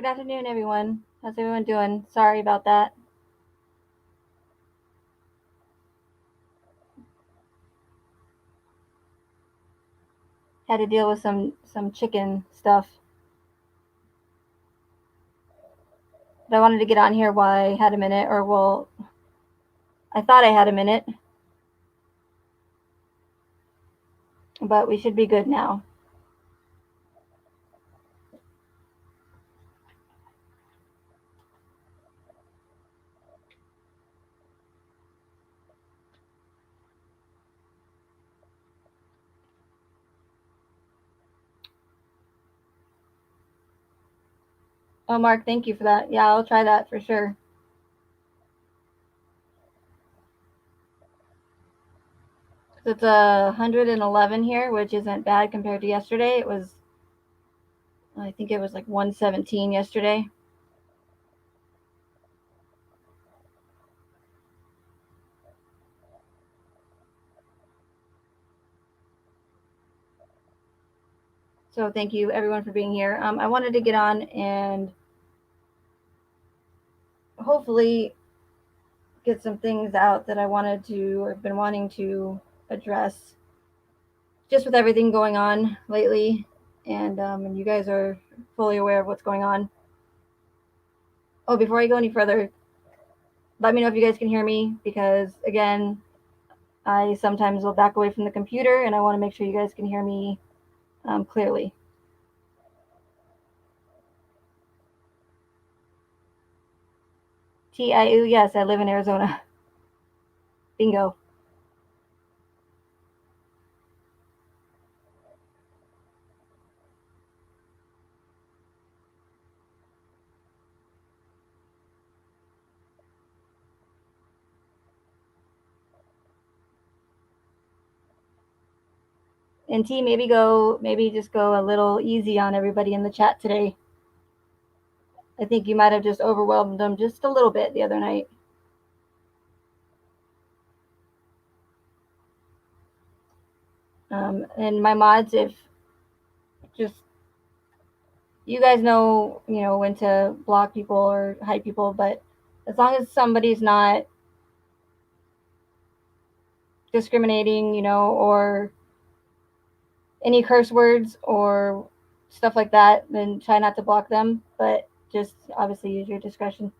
Good afternoon, everyone. How's everyone doing? Sorry about that. Had to deal with some chicken stuff. But I wanted to get on here while I had a minute, or well, I thought I had a minute, but we should be good now. Oh, Mark, thank you for that. Yeah, I'll try that for sure. It's 111 here, which isn't bad compared to yesterday. I think it was like 117 yesterday. So thank you everyone for being here. I wanted to get on and hopefully get some things out that I've been wanting to address just with everything going on lately. And you guys are fully aware of what's going on. Oh, before I go any further, let me know if you guys can hear me because, again, I sometimes will back away from the computer and I want to make sure you guys can hear me clearly. TIU, yes, I live in Arizona. Bingo. And T, maybe just go a little easy on everybody in the chat today. I think you might have just overwhelmed them just a little bit the other night. And my mods, if just you guys know, when to block people or hide people, but as long as somebody's not discriminating, or any curse words or stuff like that, then try not to block them. But just obviously use your discretion.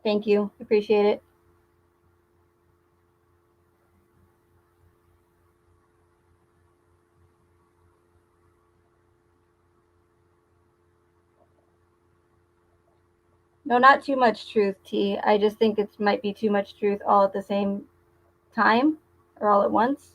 Thank you. Appreciate it. No, not too much truth, T. I just think it might be too much truth all at the same time or all at once.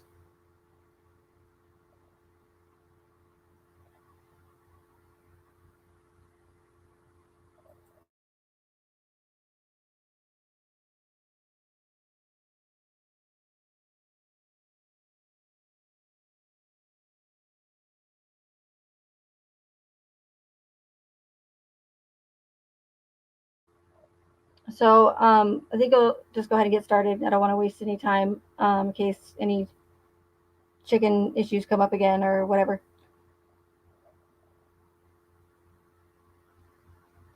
So I think I'll just go ahead and get started. I don't want to waste any time in case any chicken issues come up again or whatever.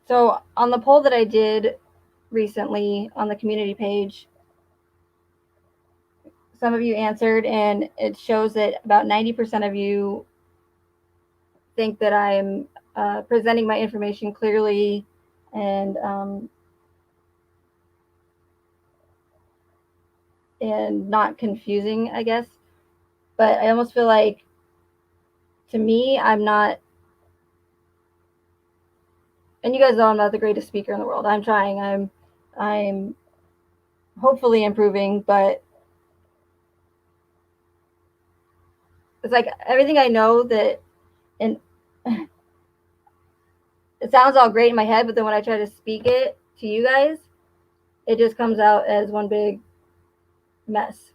So on the poll that I did recently on the community page, some of you answered, and it shows that about 90% of you think that I'm presenting my information clearly and not confusing, I guess. But I almost feel like, to me, I'm not. And you guys know I'm not the greatest speaker in the world. I'm trying. I'm hopefully improving, but it's like everything I know that, and it sounds all great in my head, but then when I try to speak it to you guys, it just comes out as one big mess.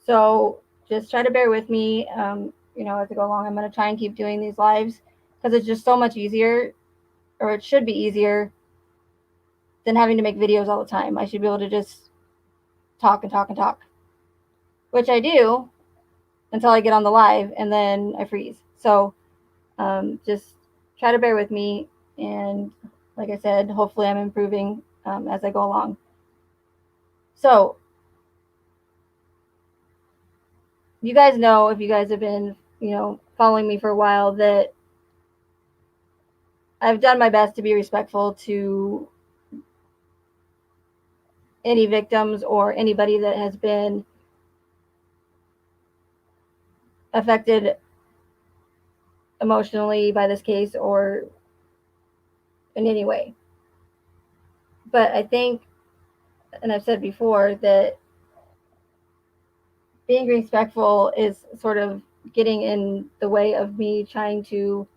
So just try to bear with me. As I go along, I'm going to try and keep doing these lives because it's just so much easier, or it should be easier than having to make videos all the time. I should be able to just talk and talk and talk, which I do until I get on the live and then I freeze. So just try to bear with me. And like I said, hopefully I'm improving as I go along. So you guys know, if you guys have been, following me for a while, that I've done my best to be respectful to any victims or anybody that has been affected emotionally by this case or in any way. But I think, and I've said before, that being respectful is sort of getting in the way of me trying to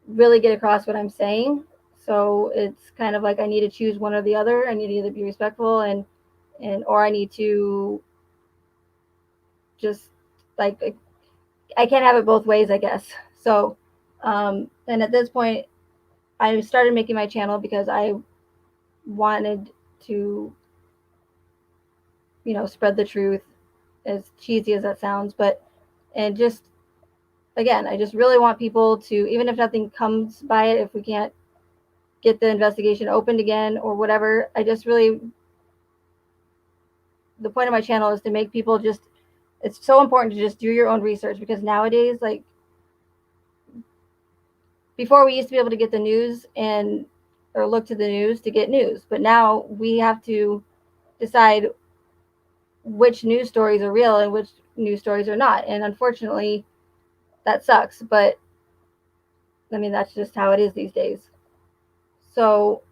really get across what I'm saying. So it's kind of like I need to choose one or the other. I need to either be respectful or I need to just, like, I can't have it both ways, I guess. So and at this point, I started making my channel because I wanted to, spread the truth, as cheesy as that sounds. But, and just, again, I just really want people to, even if nothing comes by it, if we can't get the investigation opened again or whatever, I just really, the point of my channel is to make people just, it's so important to just do your own research, because nowadays, like, before we used to be able to get the news and or look to the news to get news, but now we have to decide which news stories are real and which news stories are not. And unfortunately, that sucks, but I mean, that's just how it is these days. So,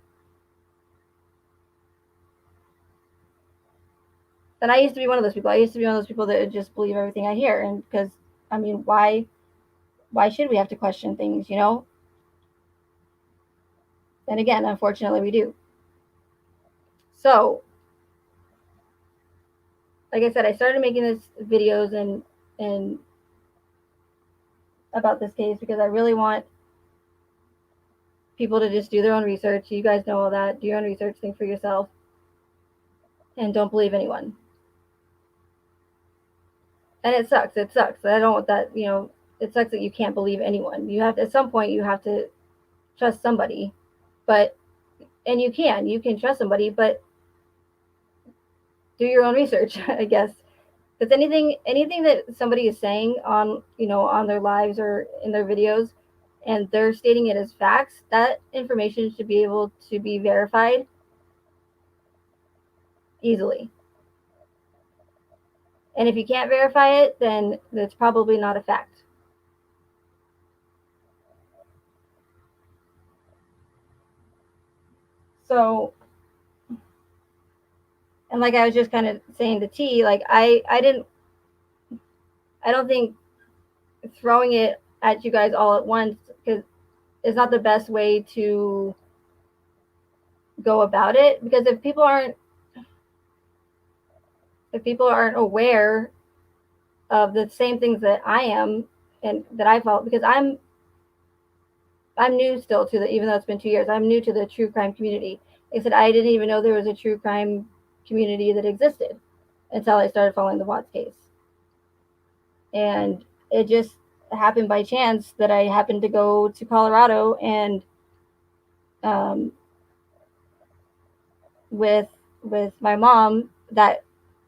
and I used to be one of those people. I used to be one of those people that would just believe everything I hear. And because, I mean, why should we have to question things, And again, unfortunately, we do. So, like I said, I started making these videos and about this case because I really want people to just do their own research. You guys know all that. Do your own research, think for yourself, and don't believe anyone. And it sucks. It sucks. I don't want that, it sucks that you can't believe anyone. You have to, at some point, you have to trust somebody. But, and you can trust somebody, but do your own research, I guess. Because anything that somebody is saying on, on their lives or in their videos, and they're stating it as facts, that information should be able to be verified easily. And if you can't verify it, then it's probably not a fact. So, and like I was just kind of saying to T, like I don't think throwing it at you guys all at once because is not the best way to go about it. Because if people aren't aware of the same things that I am and that I felt, because I'm new still to the, even though it's been 2 years, I'm new to the true crime community. Like I said, I didn't even know there was a true crime community that existed until I started following the Watts case. And it just happened by chance that I happened to go to Colorado and with my mom that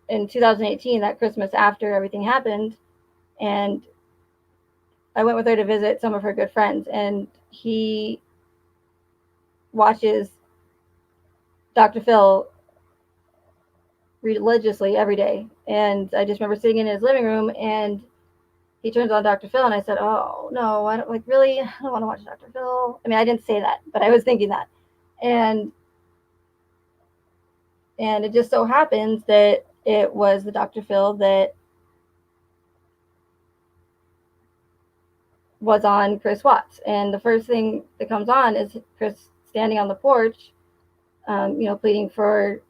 in 2018, that Christmas after everything happened, and I went with her to visit some of her good friends, and he watches Dr. Phil religiously every day. And I just remember sitting in his living room and he turns on Dr. Phil and I said, "Oh no, I don't, like, really, I don't want to watch Dr. Phil." I mean, I didn't say that, but I was thinking that. And it just so happens that it was the Dr. Phil that was on Chris Watts. And the first thing that comes on is Chris standing on the porch, pleading for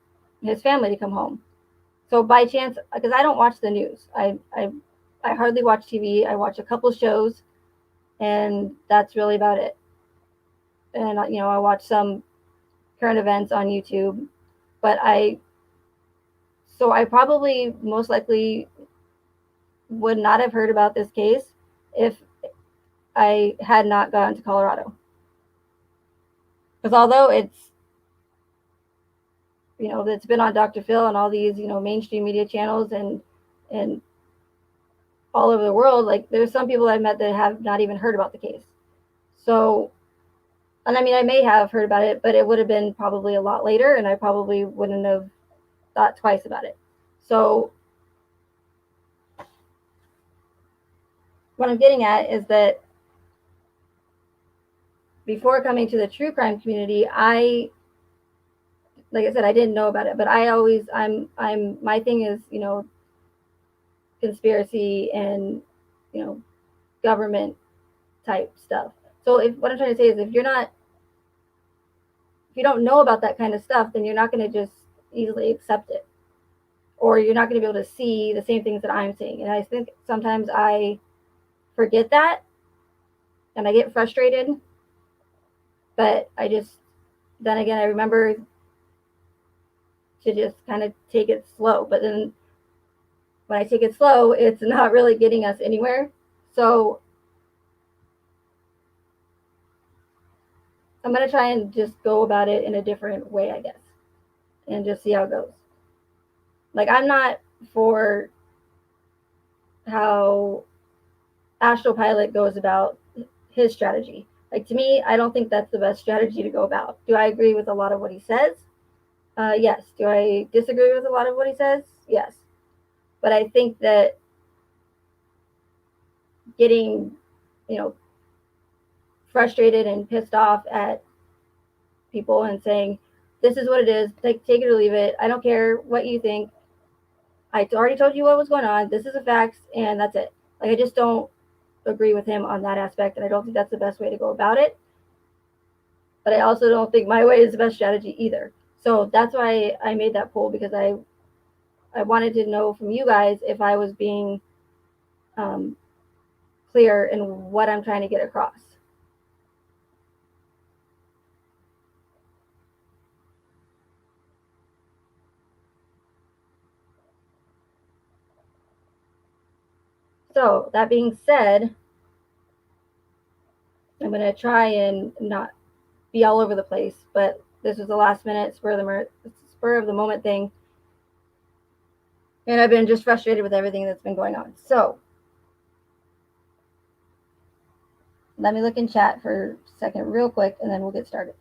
his family to come home. So by chance, because I don't watch the news, I hardly watch TV. I watch a couple shows, and that's really about it. And I watch some current events on YouTube, but I probably most likely would not have heard about this case if I had not gone to Colorado. Because although it's, it's been on Dr. Phil and all these, mainstream media channels and all over the world, like there's some people I've met that have not even heard about the case. So, and I mean, I may have heard about it, but it would have been probably a lot later, and I probably wouldn't have thought twice about it. So what I'm getting at is that before coming to the true crime community, like I said, I didn't know about it, but my thing is, conspiracy and, government type stuff. So what I'm trying to say is if you don't know about that kind of stuff, then you're not going to just easily accept it, or you're not going to be able to see the same things that I'm seeing. And I think sometimes I forget that and I get frustrated, but then again, I remember to just kind of take it slow. But then when I take it slow, it's not really getting us anywhere. So I'm going to try and just go about it in a different way, I guess, and just see how it goes. Like, I'm not for how Astral Pilot goes about his strategy. Like, to me, I don't think that's the best strategy to go about. Do I agree with a lot of what he says? Yes. Do I disagree with a lot of what he says? Yes. But I think that getting, frustrated and pissed off at people and saying, this is what it is, take it or leave it. I don't care what you think. I already told you what was going on. This is a fact, and that's it. Like, I just don't agree with him on that aspect, and I don't think that's the best way to go about it. But I also don't think my way is the best strategy either. So that's why I made that poll, because I wanted to know from you guys if I was being clear in what I'm trying to get across. So that being said, I'm going to try and not be all over the place, but this was the last minute spur of the moment thing, and I've been just frustrated with everything that's been going on. So let me look in chat for a second real quick, and then we'll get started.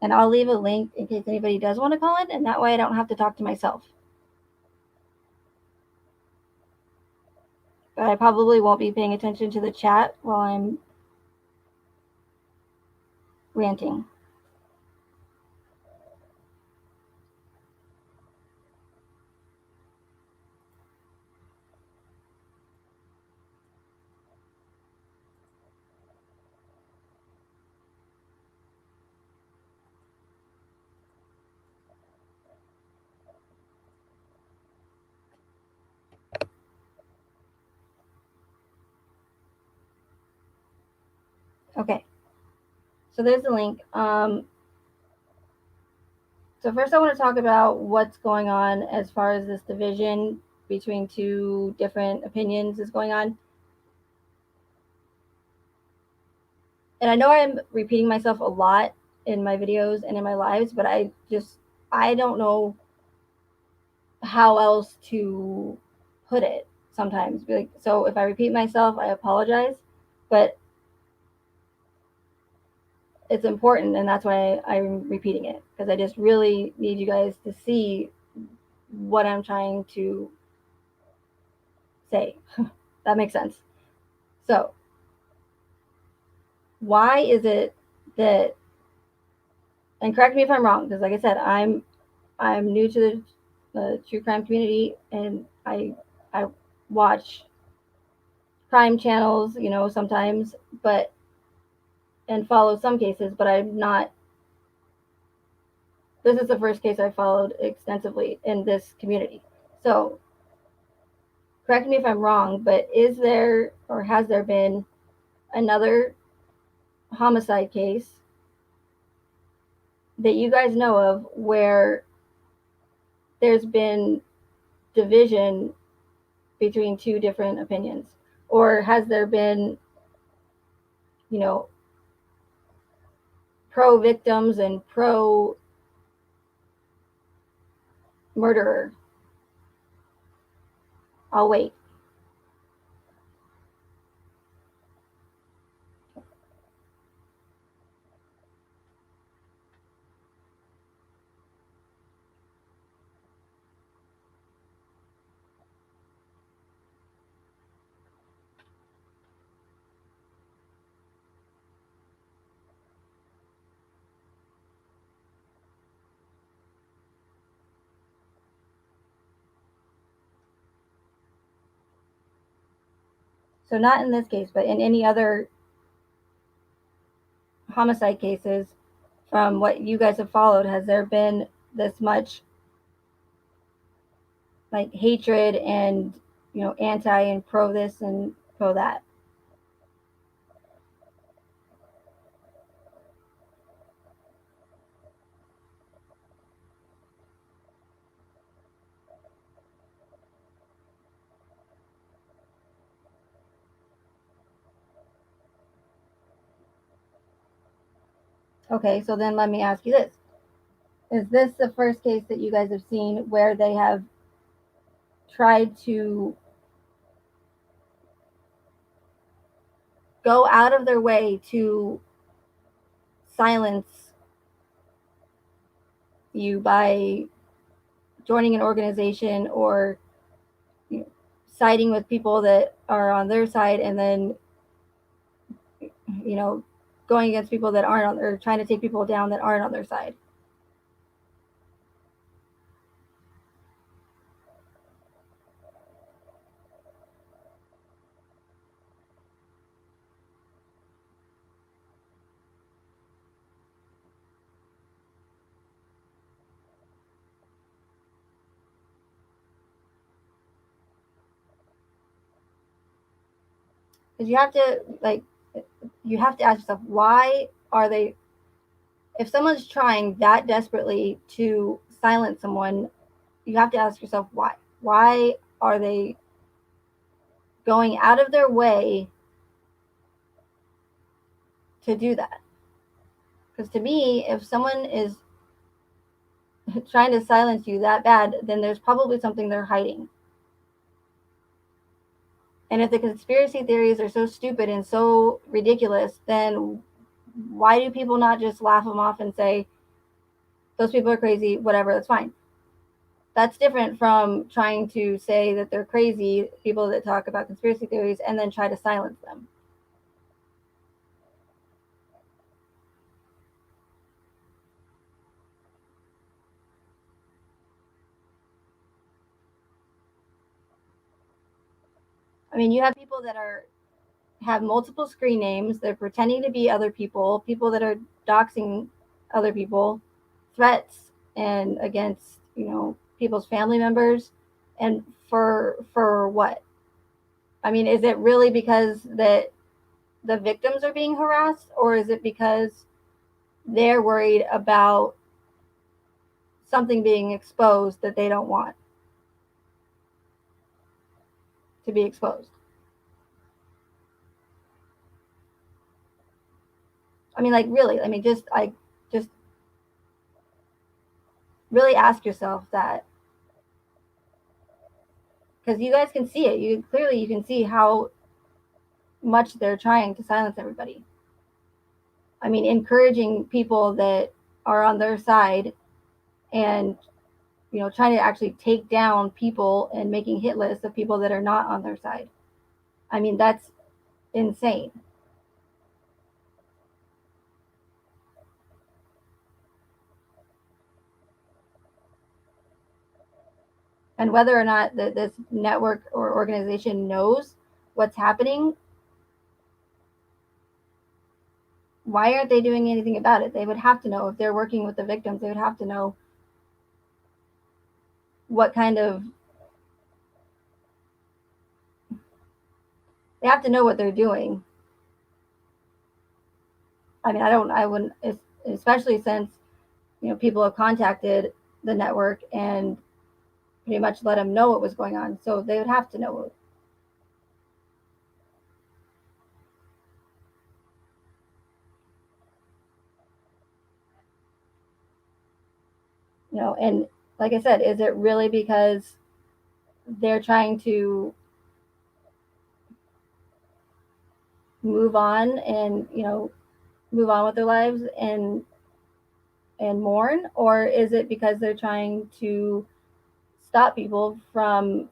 And I'll leave a link in case anybody does want to call in, and that way I don't have to talk to myself. But I probably won't be paying attention to the chat while I'm ranting. Okay, so there's the link. So first I want to talk about what's going on as far as this division between two different opinions is going on. And I know I'm repeating myself a lot in my videos and in my lives, but I don't know how else to put it sometimes. So if I repeat myself, I apologize, but it's important, and that's why I'm repeating it, because I just really need you guys to see what I'm trying to say. That makes sense. So why is it that, and correct me if I'm wrong, because like I said, I'm new to the true crime community, and I watch crime channels, sometimes, and follow some cases, but I'm not. This is the first case I followed extensively in this community. So correct me if I'm wrong, but is there, or has there been, another homicide case that you guys know of where there's been division between two different opinions? Or has there been, you know, pro victims and pro murderer? I'll wait. So not in this case, but in any other homicide cases, from what you guys have followed, has there been this much like hatred and, you know, anti and pro this and pro that? Okay, so then let me ask you this. Is this the first case that you guys have seen where they have tried to go out of their way to silence you by joining an organization, or, you know, siding with people that are on their side, and then, you know, going against people that aren't on, or trying to take people down that aren't on their side? Because you have to, like, you have to ask yourself, why are they, if someone's trying that desperately to silence someone, you have to ask yourself why are they going out of their way to do that? Because to me, if someone is trying to silence you that bad, then there's probably something they're hiding. And if the conspiracy theories are so stupid and so ridiculous, then why do people not just laugh them off and say, those people are crazy, whatever, that's fine? That's different from trying to say that they're crazy, people that talk about conspiracy theories, and then try to silence them. I mean, you have people that are have multiple screen names. They're pretending to be other people, people that are doxing other people, threats and against, you know, people's family members. And for what? I mean, is it really because that the victims are being harassed, or is it because they're worried about something being exposed that they don't want to be exposed? I mean, like, really, I mean, just really ask yourself that, because you guys can see it. You clearly, you can see how much they're trying to silence everybody. I mean, encouraging people that are on their side, and, you know, trying to actually take down people and making hit lists of people that are not on their side. I mean, that's insane. And whether or not this network or organization knows what's happening, why aren't they doing anything about it? They would have to know. If they're working with the victims, they would have to know what kind of, they have to know what they're doing. I mean, I wouldn't, especially since, you know, people have contacted the network and pretty much let them know what was going on. So they would have to know. And like I said, is it really because they're trying to move on and move on with their lives and mourn, or is it because they're trying to stop people from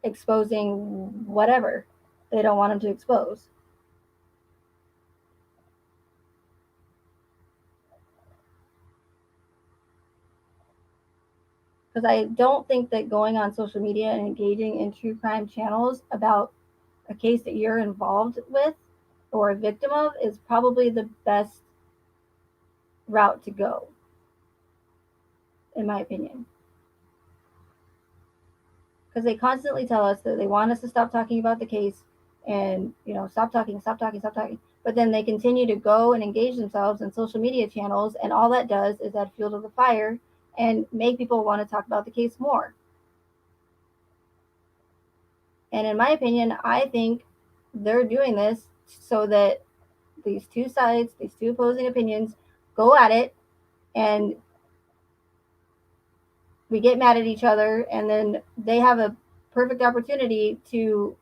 exposing whatever they don't want them to expose? Because I don't think that going on social media and engaging in true crime channels about a case that you're involved with or a victim of is probably the best route to go, in my opinion. Because they constantly tell us that they want us to stop talking about the case and stop talking, stop talking, stop talking. But then they continue to go and engage themselves in social media channels, and all that does is add fuel to the fire and make people want to talk about the case more. And in my opinion, I think they're doing this so that these two sides, these two opposing opinions, go at it, and we get mad at each other, and then they have a perfect opportunity to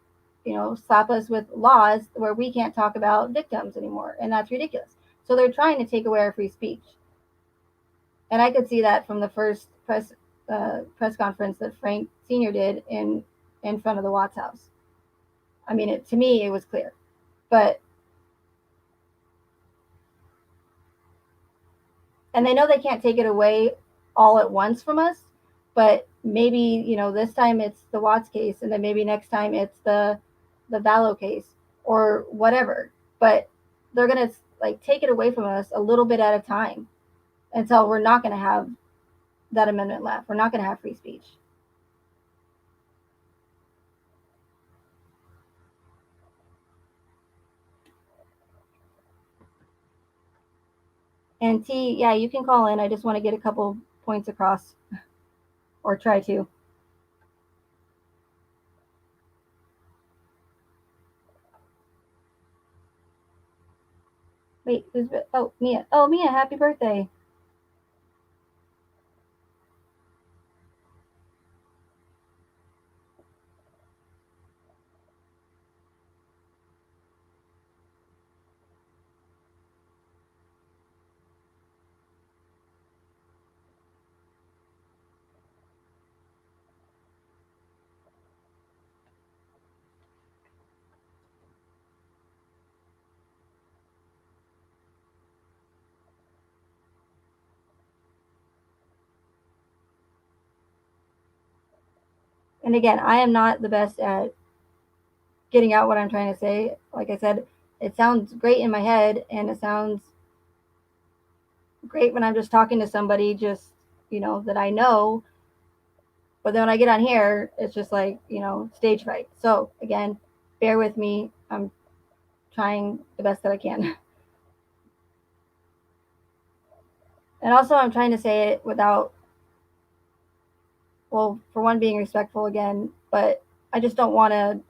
slap us with laws where we can't talk about victims anymore, and that's ridiculous. So they're trying to take away our free speech, and I could see that from the first press conference that Frank Sr. did in front of the Watts house. I mean, to me, it was clear. But and they know they can't take it away all at once from us, but maybe this time it's the Watts case, and then maybe next time it's the Vallow case or whatever. But they're gonna take it away from us a little bit at a time until we're not gonna have that amendment left. We're not gonna have free speech. And T, yeah, you can call in. I just want to get a couple points across, or try to. Wait, who's? Oh, Mia. Oh, Mia, happy birthday. And again, I am not the best at getting out what I'm trying to say. Like I said, it sounds great in my head, and it sounds great when I'm just talking to somebody, just that I know. But then when I get on here, it's just like stage fright. So again, bear with me. I'm trying the best that I can. And also, I'm trying to say it without, well, for one, being respectful again, but I just don't want to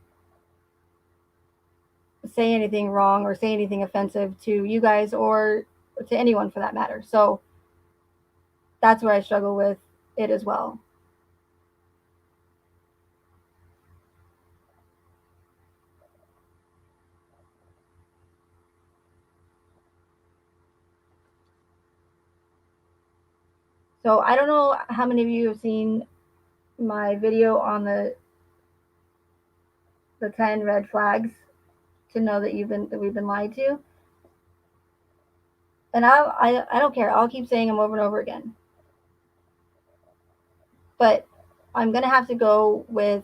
say anything wrong or say anything offensive to you guys or to anyone for that matter. So that's where I struggle with it as well. So I don't know how many of you have seen my video on the 10 red flags to know that we've been lied to. And I don't care. I'll keep saying them over and over again. But I'm gonna have to go with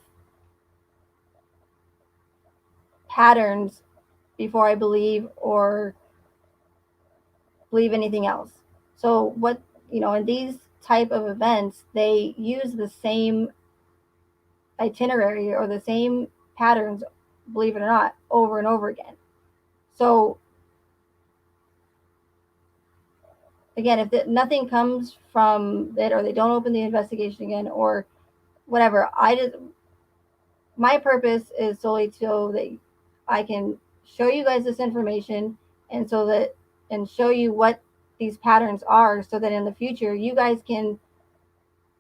patterns before I believe anything else. So what in these type of events, they use the same itinerary or the same patterns, believe it or not, over and over again. So again, if nothing comes from it, or they don't open the investigation again, or whatever, my purpose is solely so that I can show you guys this information, and so that and show you what these patterns are, so that in the future you guys can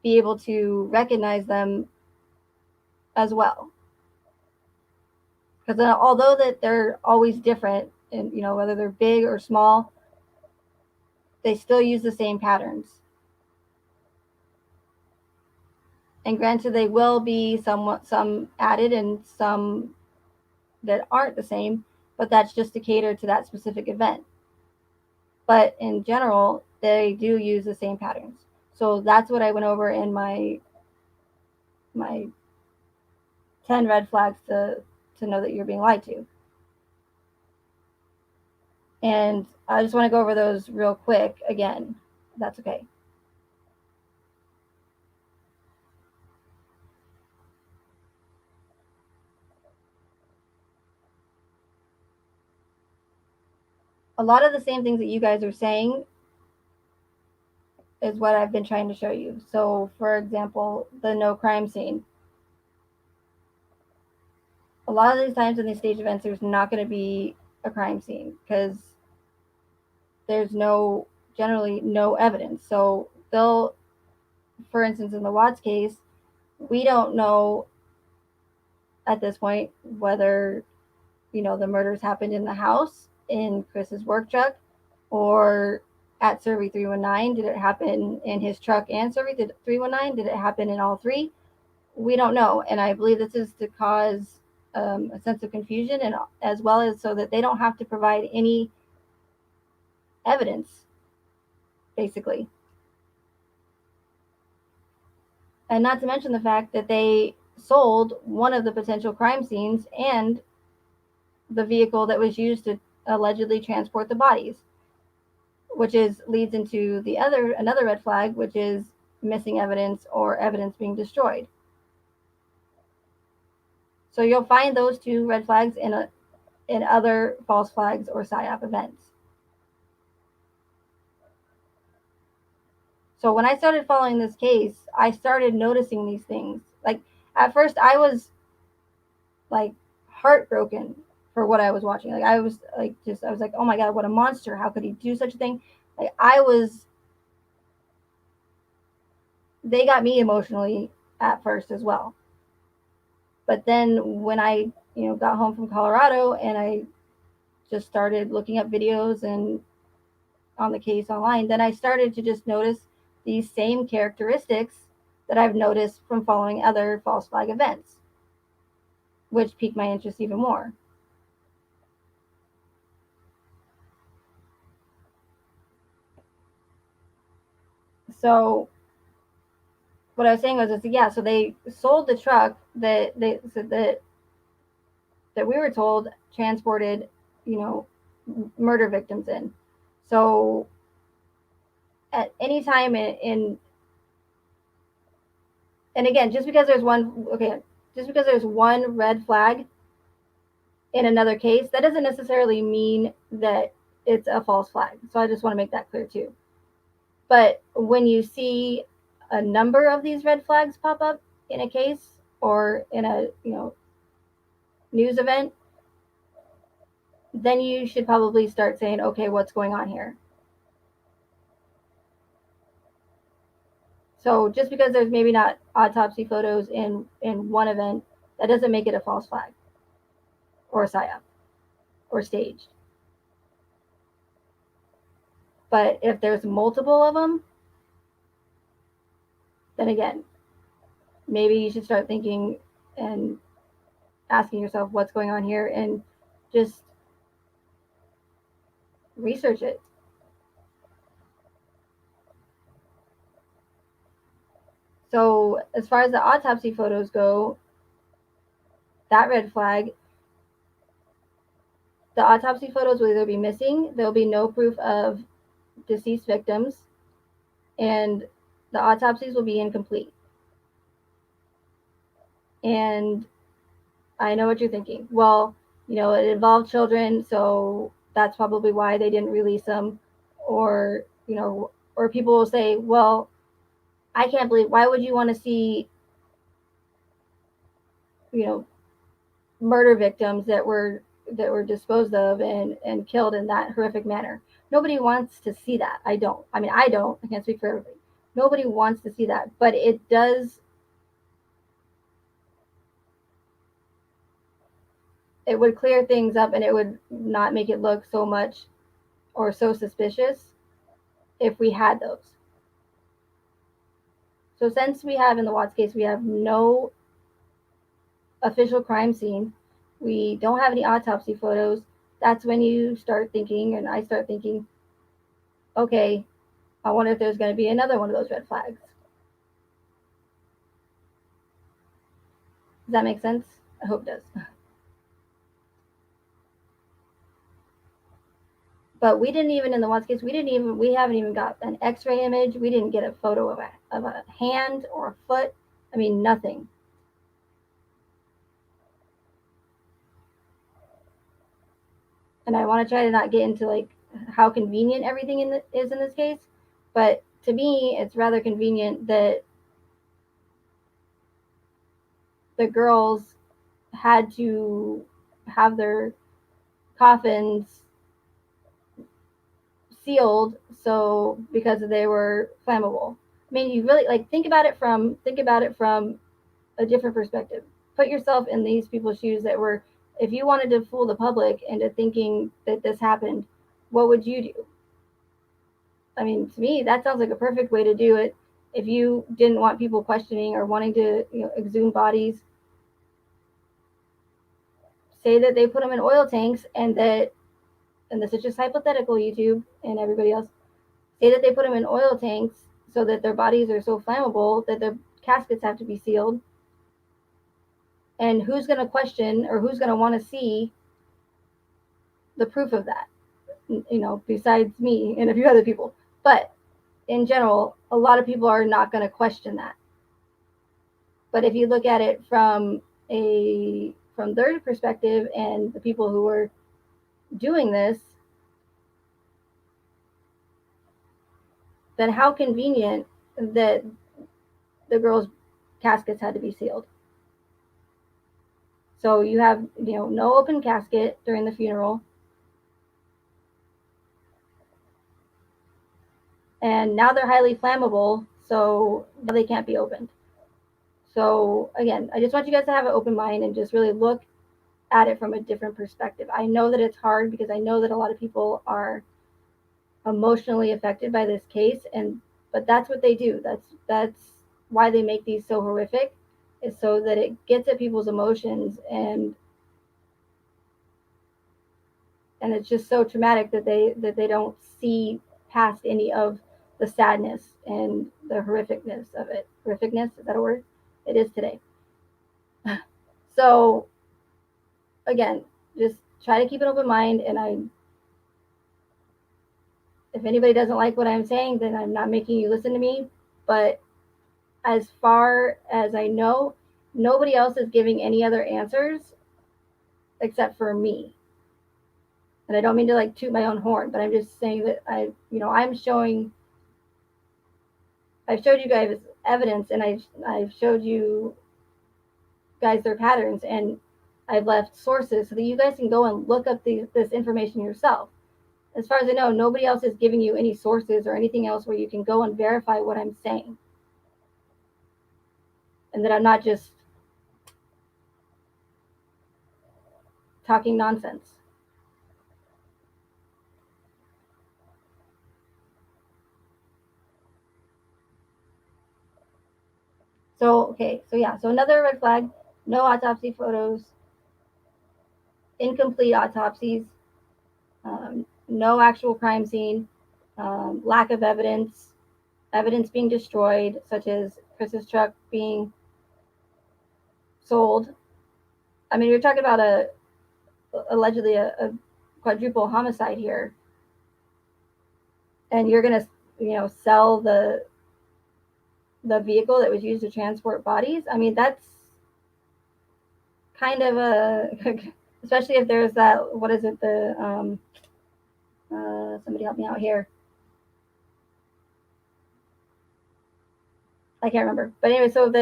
be able to recognize them as well. Because although that they're always different, and whether they're big or small, they still use the same patterns. And granted, they will be some added and some that aren't the same, but that's just to cater to that specific event. But in general, they do use the same patterns. So that's what I went over in my 10 red flags to know that you're being lied to. And I just want to go over those real quick again. That's okay. A lot of the same things that you guys are saying is what I've been trying to show you. So, for example, the no crime scene. A lot of these times in these stage events, there's not going to be a crime scene because there's generally no evidence. So they'll, for instance, in the Watts case, we don't know at this point whether the murders happened in the house, in Chris's work truck, or at Survey 319. Did it happen in his truck and Survey 319? Did it happen in all three? We don't know, and I believe this is to cause a sense of confusion, and as well as so that they don't have to provide any evidence, basically. And not to mention the fact that they sold one of the potential crime scenes and the vehicle that was used to allegedly transport the bodies, which leads into another red flag, which is missing evidence or evidence being destroyed. So you'll find those two red flags in other false flags or PSYOP events. So when I started following this case, I started noticing these things. Like, at first I was like heartbroken for what I was watching. Like, I was like, oh my God, what a monster. How could he do such a thing? Like, they got me emotionally at first as well. But then when I, got home from Colorado and I just started looking up videos and on the case online, then I started to just notice these same characteristics that I've noticed from following other false flag events, which piqued my interest even more. So what I was saying was, so they sold the truck that we were told transported, murder victims in. So at any time and again, just because there's one red flag in another case, that doesn't necessarily mean that it's a false flag. So I just want to make that clear too. But when you see a number of these red flags pop up in a case or in a news event, then you should probably start saying, okay, what's going on here? So just because there's maybe not autopsy photos in one event, that doesn't make it a false flag or a PSYOP or staged. But if there's multiple of them, then again, maybe you should start thinking and asking yourself what's going on here and just research it. So as far as the autopsy photos go, that red flag, the autopsy photos will either be missing, there'll be no proof of deceased victims, and the autopsies will be incomplete. And I know what you're thinking. Well, it involved children, so that's probably why they didn't release them. Or or people will say, well, I can't believe, why would you want to see, you know, murder victims that were disposed of and killed in that horrific manner? Nobody wants to see that. I can't speak for everybody. Nobody wants to see that, but it would clear things up, and it would not make it look so much or so suspicious if we had those. So since we have, in the Watts case, we have no official crime scene, we don't have any autopsy photos, that's when you start thinking, and I start thinking, okay, I wonder if there's going to be another one of those red flags. Does that make sense? I hope it does. But we didn't even, in the Watts case, we haven't even got an x-ray image. We didn't get a photo of a hand or a foot. I mean, nothing. And I want to try to not get into like how convenient everything is in this case, but to me, it's rather convenient that the girls had to have their coffins sealed, so because they were flammable. I mean, you really like think about it from a different perspective. Put yourself in these people's shoes that were, if you wanted to fool the public into thinking that this happened, what would you do? I mean, to me, that sounds like a perfect way to do it. If you didn't want people questioning or wanting to, exhume bodies, say that they put them in oil tanks, and this is just hypothetical, YouTube and everybody else, say that they put them in oil tanks so that their bodies are so flammable that their caskets have to be sealed. And who's going to question, or who's going to want to see the proof of that? Besides me and a few other people. But in general, a lot of people are not going to question that. But if you look at it from their perspective and the people who were doing this, then how convenient that the girls' caskets had to be sealed. So you have, no open casket during the funeral. And now they're highly flammable, so they can't be opened. So again, I just want you guys to have an open mind and just really look at it from a different perspective. I know that it's hard because I know that a lot of people are emotionally affected by this case, but that's what they do. That's why they make these so horrific, is so that it gets at people's emotions, and it's just so traumatic that they don't see past any of the sadness and the horrificness of it. Horrificness, is that a word? It is today. So again, just try to keep an open mind, and if anybody doesn't like what I'm saying, then I'm not making you listen to me. But as far as I know, nobody else is giving any other answers except for me. And I don't mean to like toot my own horn, but I'm just saying that I've showed you guys evidence, and I've showed you guys their patterns, and I've left sources so that you guys can go and look up this information yourself. As far as I know, nobody else is giving you any sources or anything else where you can go and verify what I'm saying, and that I'm not just talking nonsense. So another red flag: no autopsy photos, incomplete autopsies, no actual crime scene, lack of evidence being destroyed, such as Chris's truck being sold. I mean, we're talking about allegedly a quadruple homicide here, and you're gonna, sell the vehicle that was used to transport bodies. I mean, that's kind of especially if there's that, what is it, somebody help me out here. I can't remember. But anyway, so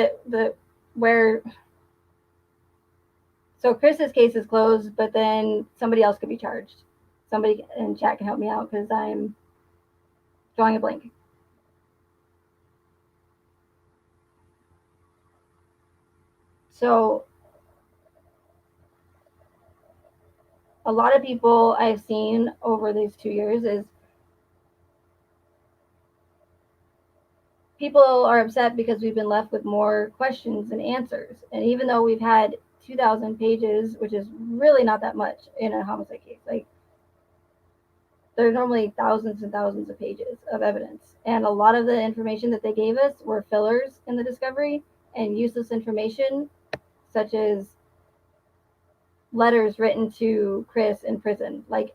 so Chris's case is closed, but then somebody else could be charged. Somebody in chat can help me out because I'm drawing a blank. So a lot of people I've seen over these 2 years is people are upset because we've been left with more questions than answers. And even though we've had 2,000 pages, which is really not that much in a homicide case, like there's normally thousands and thousands of pages of evidence. And a lot of the information that they gave us were fillers in the discovery and useless information, such as letters written to Chris in prison. Like,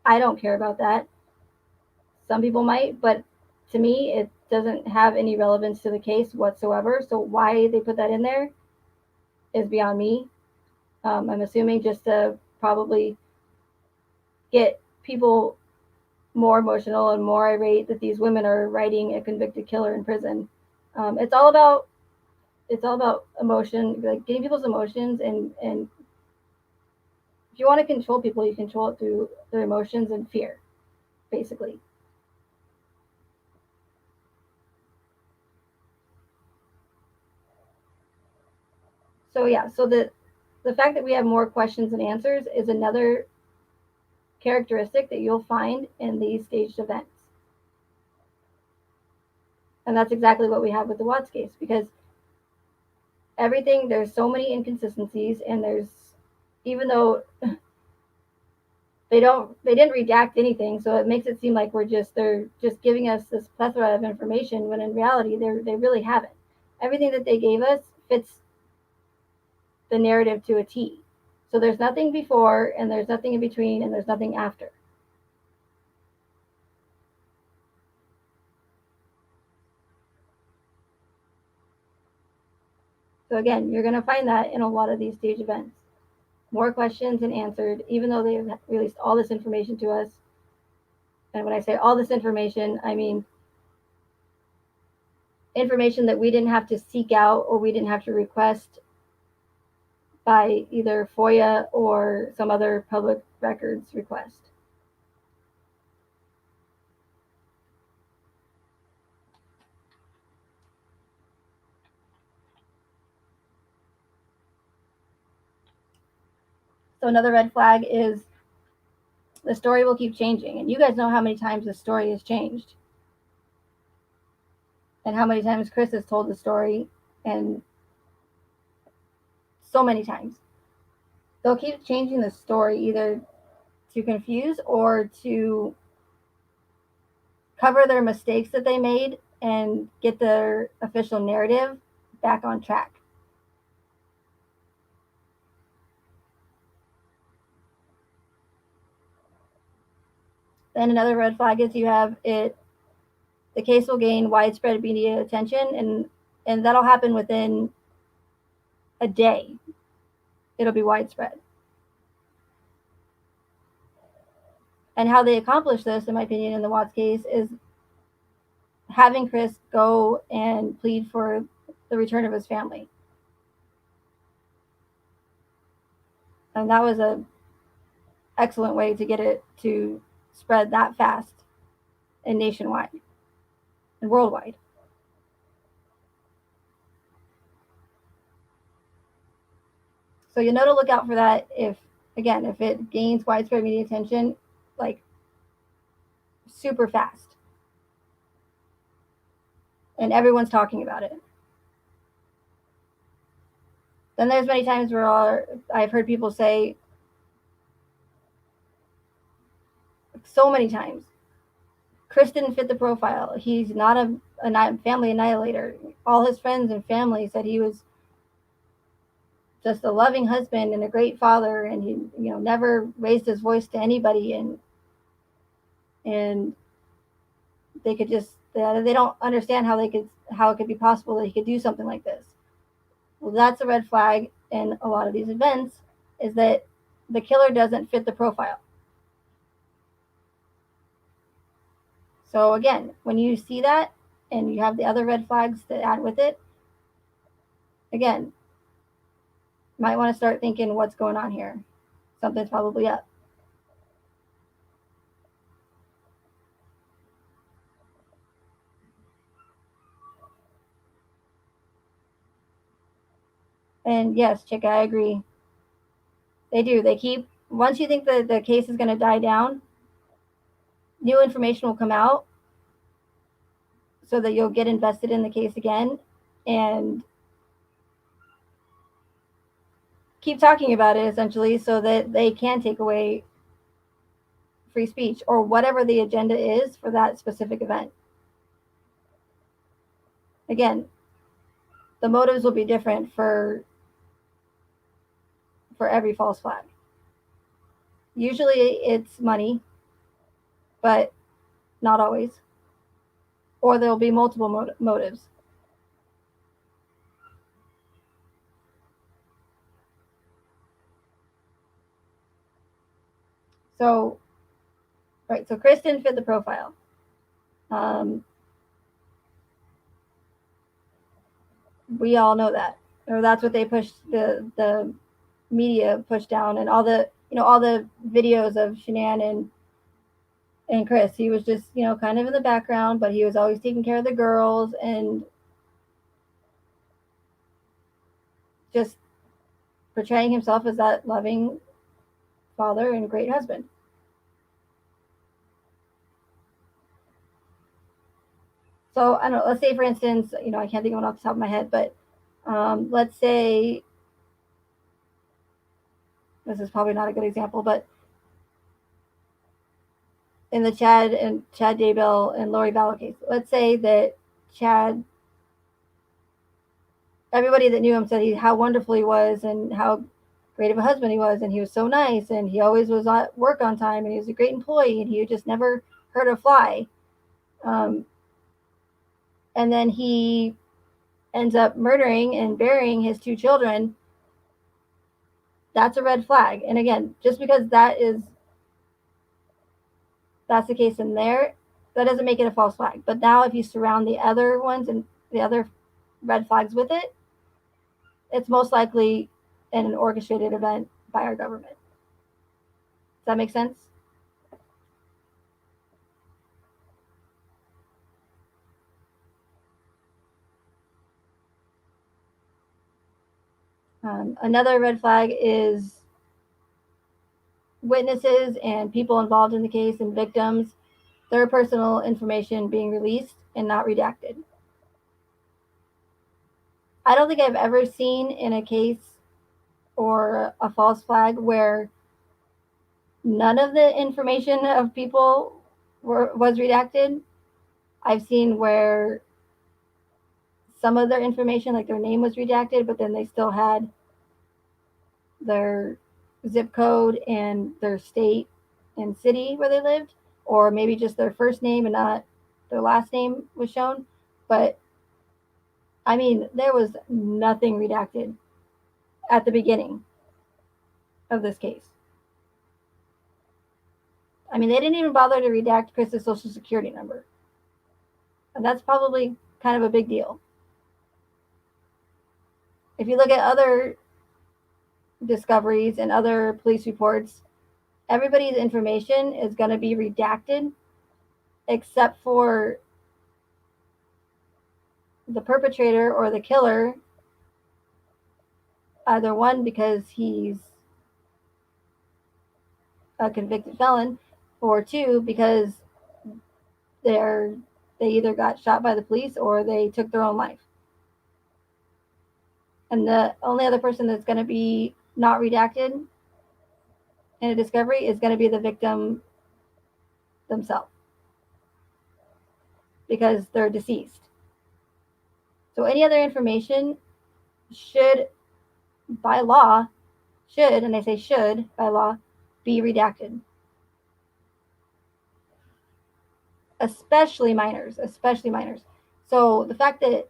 I don't care about that. Some people might, but to me, it doesn't have any relevance to the case whatsoever. So why they put that in there is beyond me. I'm assuming just to probably get people more emotional and more irate that these women are writing a convicted killer in prison. It's all about emotion, like getting people's emotions, and if you want to control people, you control it through their emotions and fear, basically. So yeah, so the fact that we have more questions than answers is another characteristic that you'll find in these staged events. And that's exactly what we have with the Watts case, because there's so many inconsistencies, and even though they didn't redact anything, so it makes it seem like they're just giving us this plethora of information, when in reality they really haven't. Everything that they gave us fits the narrative to a T. So there's nothing before, and there's nothing in between, and there's nothing after. So again, you're going to find that in a lot of these stage events. More questions than answered, even though they've released all this information to us. And when I say all this information, I mean information that we didn't have to seek out or we didn't have to request by either FOIA or some other public records request. So another red flag is the story will keep changing. And you guys know how many times the story has changed. And how many times Chris has told the story, and so many times. They'll keep changing the story either to confuse or to cover their mistakes that they made and get their official narrative back on track. Then another red flag is the case will gain widespread media attention, and that'll happen within a day. It'll be widespread. And how they accomplish this, in my opinion, in the Watts case, is having Chris go and plead for the return of his family. And that was an excellent way to get it to spread that fast and nationwide and worldwide. So you know to look out for that if it gains widespread media attention, like super fast. And everyone's talking about it. Then there's many times where I've heard people say, so many times, Chris didn't fit the profile. He's not a family annihilator. All his friends and family said he was just a loving husband and a great father, and he never raised his voice to anybody, and they don't understand how it could be possible that he could do something like this. Well, that's a red flag in a lot of these events, is that the killer doesn't fit the profile. So again, when you see that and you have the other red flags to add with it, again, might want to start thinking what's going on here. Something's probably up. And yes, Chick, I agree. They do. They keep, once you think that the case is going to die down, new information will come out so that you'll get invested in the case again and keep talking about it, essentially, so that they can take away free speech or whatever the agenda is for that specific event. Again, the motives will be different for every false flag. Usually it's money, but not always. Or there'll be multiple motives. So, right, so Kristen fit the profile. We all know that, or that's what they pushed, the media pushed down, and all the, all the videos of Shanann and Chris. He was just, kind of in the background, but he was always taking care of the girls and just portraying himself as that loving father and great husband. So I don't know. Let's say, for instance, I can't think of one off the top of my head, but let's say this is probably not a good example, but in the Chad Daybell and Lori Vallow case, let's say that Chad, everybody that knew him said how wonderful he was and how great of a husband he was, and he was so nice, and he always was at work on time, and he was a great employee, and he just never hurt a fly. And then he ends up murdering and burying his 2 children. That's a red flag. And again, just because that's the case in there, that doesn't make it a false flag. But now if you surround the other ones and the other red flags with it, it's most likely an orchestrated event by our government. Does that make sense? Another red flag is witnesses and people involved in the case and victims, their personal information being released and not redacted. I don't think I've ever seen in a case or a false flag where none of the information of people was redacted. I've seen where some of their information, like their name, was redacted, but then they still had their zip code and their state and city where they lived, or maybe just their first name and not their last name was shown. But I mean, there was nothing redacted at the beginning of this case. I mean, they didn't even bother to redact Chris's social security number. And that's probably kind of a big deal. If you look at other discoveries and other police reports, everybody's information is going to be redacted except for the perpetrator or the killer, either one because he's a convicted felon, or 2 because they either got shot by the police or they took their own life. And the only other person that's going to be not redacted in a discovery is going to be the victim themselves because they're deceased. So any other information should, by law, and I say should by law, be redacted. Especially minors. So the fact that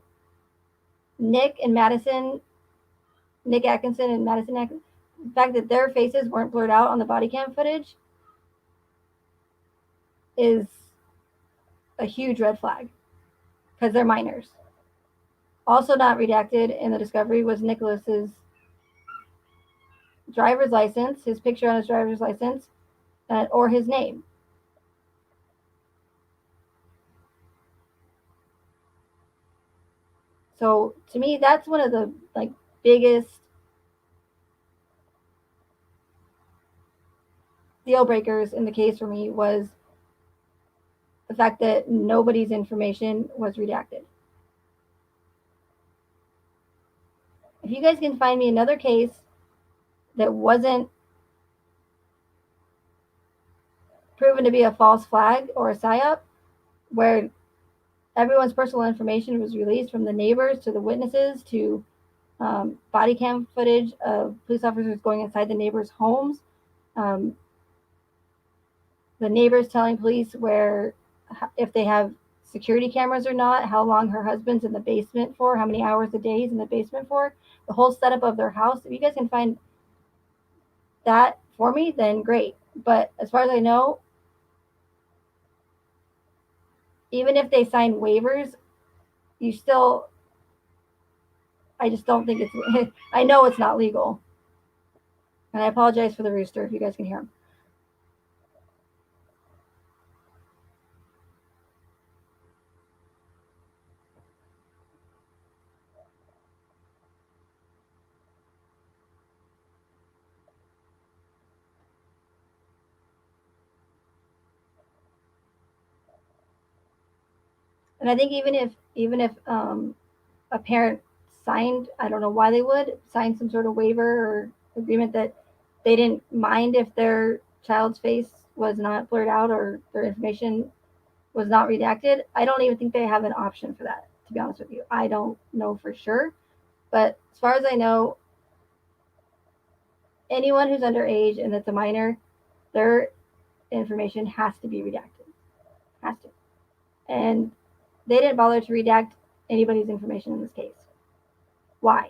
Nick Atkinson and Madison Atkinson, the fact that their faces weren't blurred out on the body cam footage is a huge red flag. because they're minors. Also not redacted in the discovery was Nicholas's driver's license, his picture on his driver's license, or his name. So to me, that's one of the biggest deal breakers in the case for me was the fact that nobody's information was redacted. If you guys can find me another case that wasn't proven to be a false flag or a psyop, where everyone's personal information was released, from the neighbors to the witnesses to body cam footage of police officers going inside the neighbors' homes, um, the neighbors telling police where, if they have security cameras or not, how long her husband's in the basement for, how many hours a day he's in the basement for, the whole setup of their house. If you guys can find that for me, then great. But as far as I know, even if they sign waivers, you still, I just don't think it's, I know it's not legal. And I apologize for the rooster if you guys can hear him. And I think even if a parent signed, I don't know why they would sign some sort of waiver or agreement that they didn't mind if their child's face was not blurred out or their information was not redacted. I don't even think they have an option for that, to be honest with you. I don't know for sure. But as far as I know, anyone who's underage and that's a minor, their information has to be redacted. Has to. And they didn't bother to redact anybody's information in this case. Why?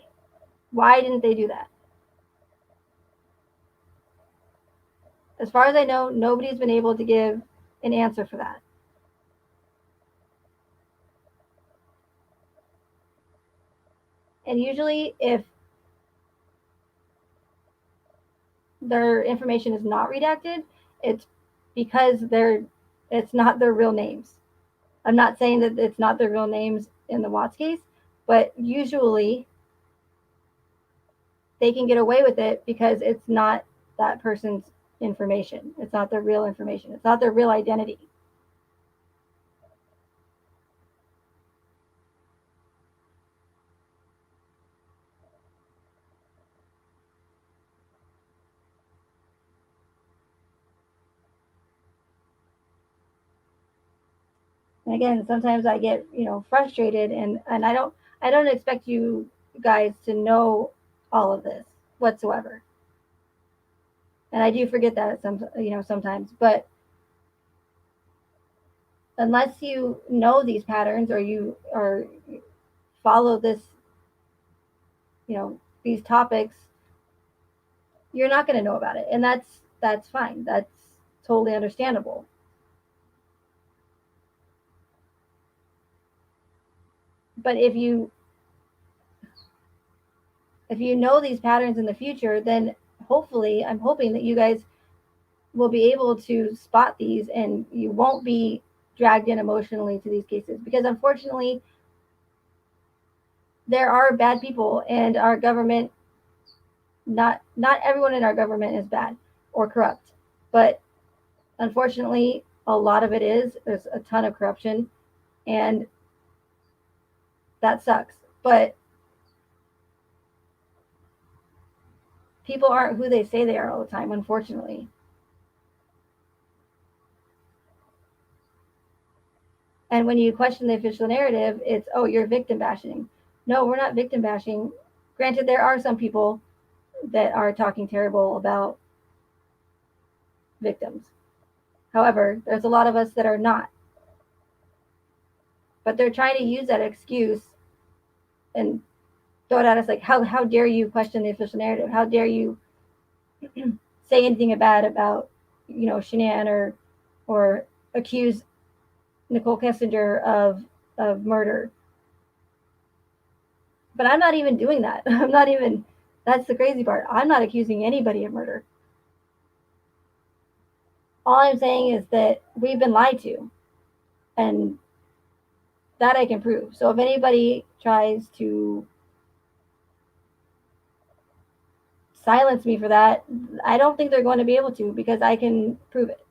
Why didn't they do that? As far as I know, nobody's been able to give an answer for that. And usually, if their information is not redacted, it's because it's not their real names. I'm not saying that it's not their real names in the Watts case, but usually they can get away with it because it's not that person's information. It's not their real information. It's not their real identity. And again, sometimes I get, frustrated, and I don't expect you guys to know all of this whatsoever. And I do forget that sometimes, but unless you know these patterns or you follow this, these topics, you're not going to know about it, and that's fine. That's totally understandable. But if you know these patterns in the future, then hopefully, I'm hoping that you guys will be able to spot these and you won't be dragged in emotionally to these cases, because unfortunately there are bad people, and our government, not everyone in our government is bad or corrupt, but unfortunately a lot of it is. There's a ton of corruption, and that sucks. But people aren't who they say they are all the time, unfortunately. And when you question the official narrative, it's, oh, you're victim bashing. No, we're not victim bashing. Granted, there are some people that are talking terrible about victims. However, there's a lot of us that are not. But they're trying to use that excuse and throw it at us like, how dare you question the official narrative? How dare you say anything bad about, Shanann, or accuse Nicole Kessinger of of murder. But I'm not even doing that. I'm not even, that's the crazy part. I'm not accusing anybody of murder. All I'm saying is that we've been lied to, and that I can prove. So if anybody tries to silence me for that, I don't think they're going to be able to, because I can prove it.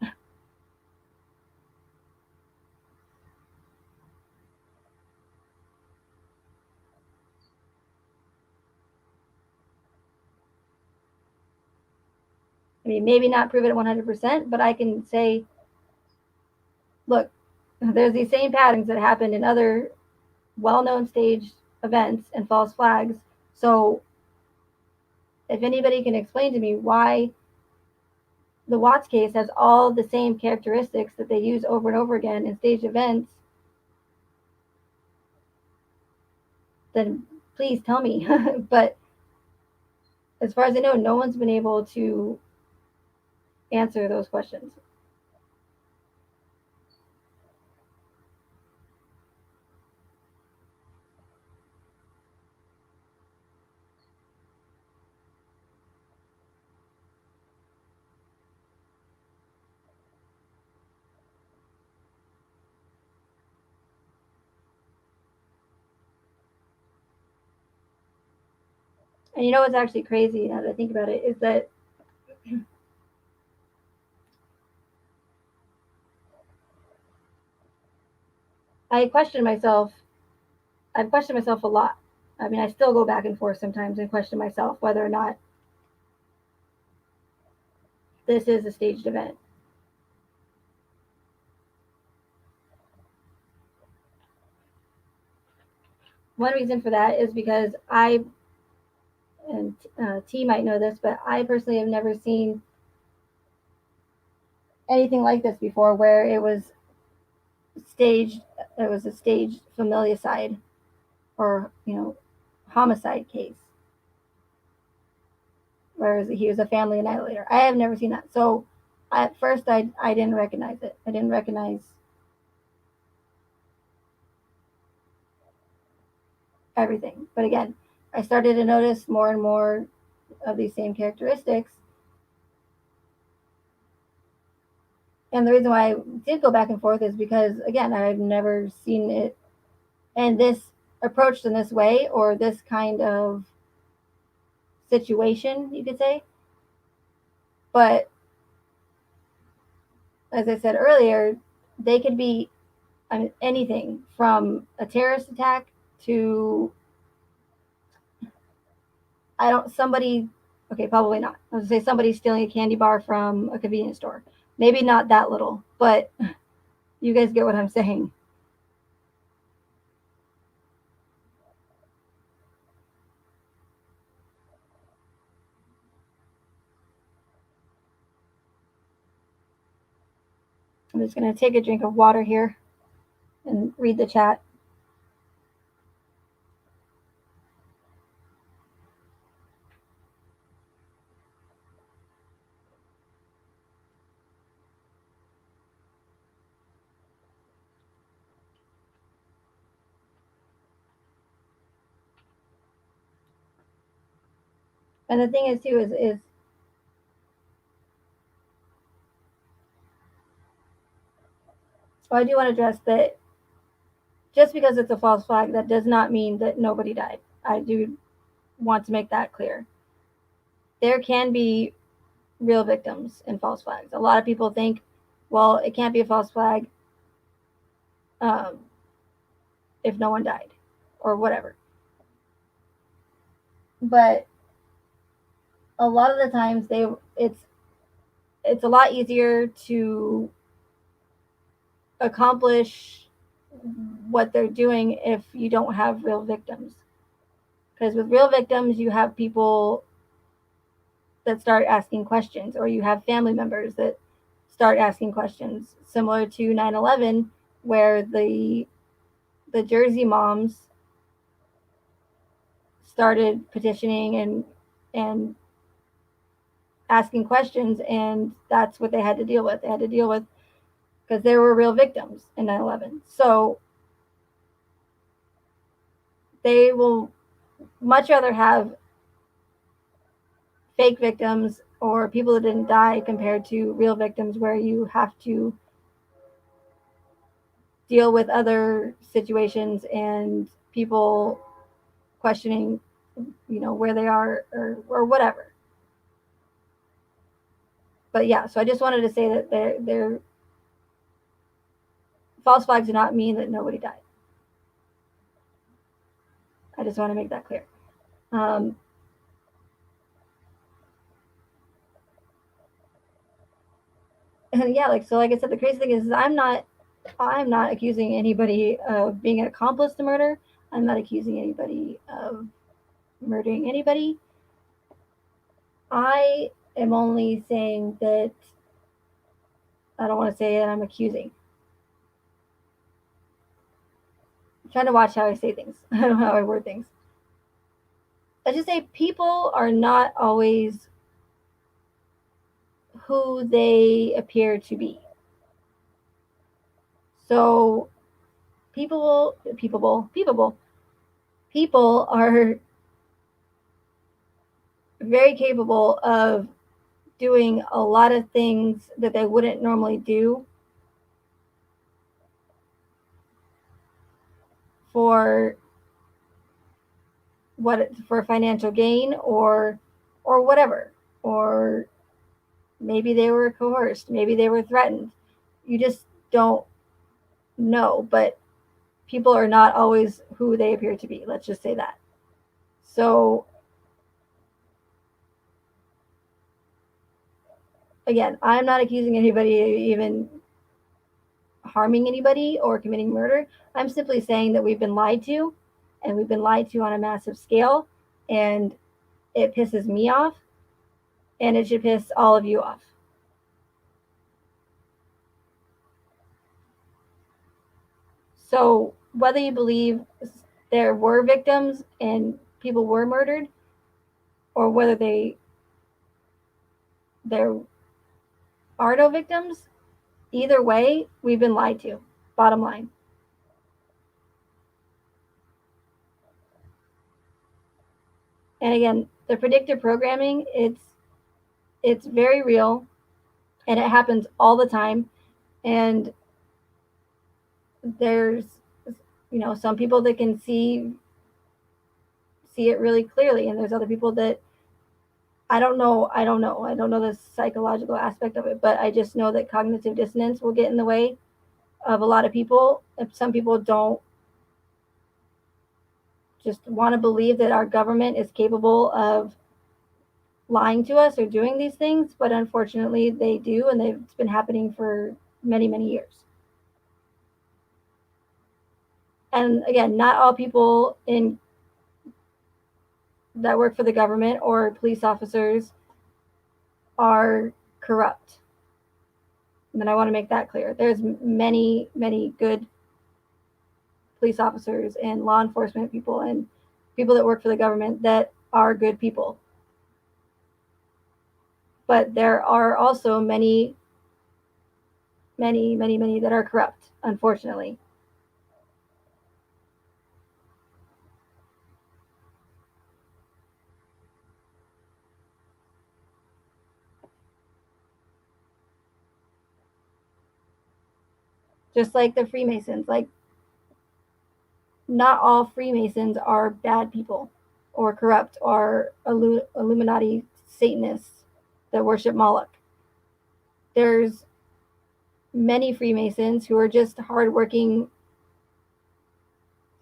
I mean, maybe not prove it 100%, but I can say, look, there's these same patterns that happened in other well-known staged events and false flags. So if anybody can explain to me why the Watts case has all the same characteristics that they use over and over again in staged events, then please tell me. But as far as I know, no one's been able to answer those questions. And you know what's actually crazy now that I think about it is that I question myself. I've questioned myself a lot. I mean, I still go back and forth sometimes and question myself whether or not this is a staged event. One reason for that is because and T might know this, but I personally have never seen anything like this before, where staged, it was a staged familicide, or, homicide case, whereas he was a family annihilator. I have never seen that. So at first, I didn't recognize it. I didn't recognize everything. But again, I started to notice more and more of these same characteristics. And the reason why I did go back and forth is because, again, I've never seen it and this approached in this way, or this kind of situation, you could say. But as I said earlier, they could be, I mean, anything from a terrorist attack to, I don't, somebody, okay, probably not. I was gonna say somebody stealing a candy bar from a convenience store. Maybe not that little, but you guys get what I'm saying. I'm just going to take a drink of water here and read the chat. And the thing is, too, is so I do want to address that just because it's a false flag, that does not mean that nobody died. I do want to make that clear. There can be real victims in false flags. A lot of people think, well, it can't be a false flag um, if no one died or whatever. But a lot of the times, it's a lot easier to accomplish what they're doing if you don't have real victims. Because with real victims, you have people that start asking questions, or you have family members that start asking questions, similar to 9/11, where the Jersey moms started petitioning and asking questions, and that's what they had to deal with. They had to deal with, because there were real victims in 9/11. So they will much rather have fake victims or people that didn't die compared to real victims where you have to deal with other situations and people questioning, where they are or whatever. But yeah, so I just wanted to say that they're false flags do not mean that nobody died. I just want to make that clear. Um, and yeah, like I said, the crazy thing is I'm not accusing anybody of being an accomplice to murder. I'm not accusing anybody of murdering anybody. I am only saying that I don't want to say that I'm accusing. I'm trying to watch how I say things. I don't know how I word things. Let's just say people are not always who they appear to be. So people are very capable of doing a lot of things that they wouldn't normally do for for financial gain or whatever, or maybe they were coerced, maybe they were threatened. You just don't know, but people are not always who they appear to be. Let's just say that. So again, I'm not accusing anybody of even harming anybody or committing murder. I'm simply saying that we've been lied to, and we've been lied to on a massive scale, and it pisses me off, and it should piss all of you off. So whether you believe there were victims and people were murdered, or whether there are no victims, either way, we've been lied to. Bottom line. And again, the predictive programming, it's very real, and it happens all the time. And there's some people that can see it really clearly, and there's other people that I don't know the psychological aspect of it, but I just know that cognitive dissonance will get in the way of a lot of people. If some people don't just want to believe that our government is capable of lying to us or doing these things, but unfortunately they do, and it's been happening for many, many years. And again, not all people in that work for the government or police officers are corrupt. And I want to make that clear. There's many, many good police officers and law enforcement people and people that work for the government that are good people. But there are also many, many, many, many that are corrupt, unfortunately. Just like the Freemasons, like not all Freemasons are bad people or corrupt or Illuminati Satanists that worship Moloch. There's many Freemasons who are just hardworking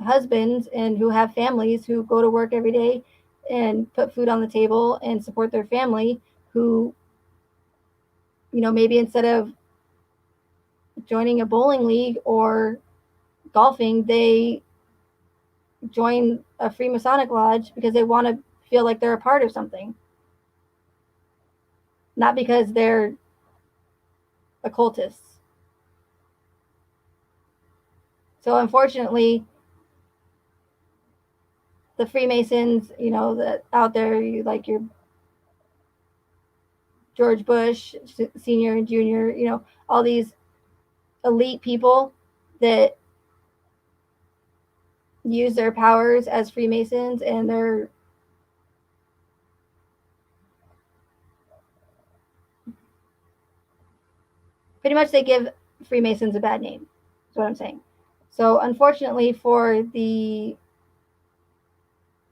husbands and who have families who go to work every day and put food on the table and support their family, who, maybe instead of joining a bowling league or golfing, they join a Freemasonic lodge because they want to feel like they're a part of something, not because they're occultists. So unfortunately, the Freemasons, that out there, like your George Bush Senior and Junior, all these elite people that use their powers as Freemasons, and they're pretty much, they give Freemasons a bad name. That's what I'm saying. So unfortunately for the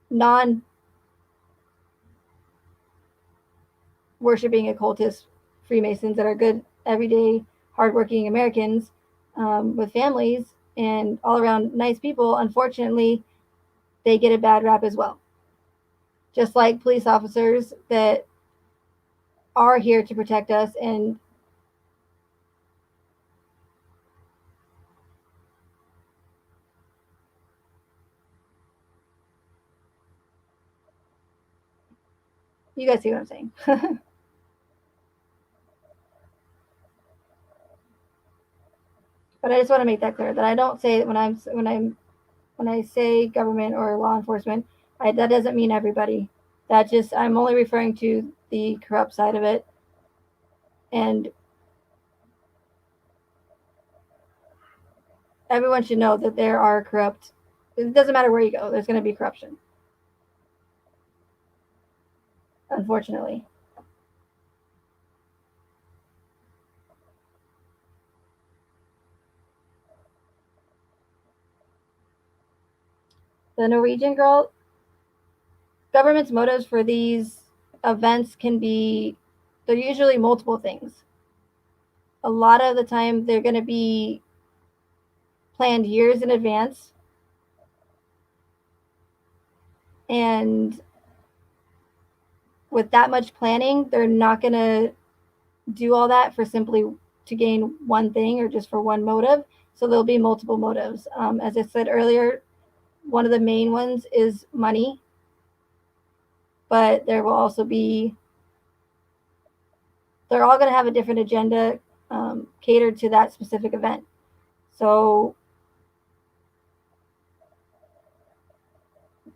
non worshiping occultist Freemasons that are good, everyday, hardworking Americans with families and all around nice people, unfortunately, they get a bad rap as well. Just like police officers that are here to protect us, and you guys see what I'm saying. But I just want to make that clear that I don't say that when I say government or law enforcement, that doesn't mean everybody. That just, I'm only referring to the corrupt side of it, and everyone should know that there are corrupt. It doesn't matter where you go. There's going to be corruption, unfortunately. The Norwegian girl, government's motives for these events can be, they're usually multiple things. A lot of the time, they're going to be planned years in advance, and with that much planning, they're not going to do all that for simply to gain one thing or just for one motive. So there'll be multiple motives. As I said earlier, one of the main ones is money, but there will also be, they're all going to have a different agenda catered to that specific event. So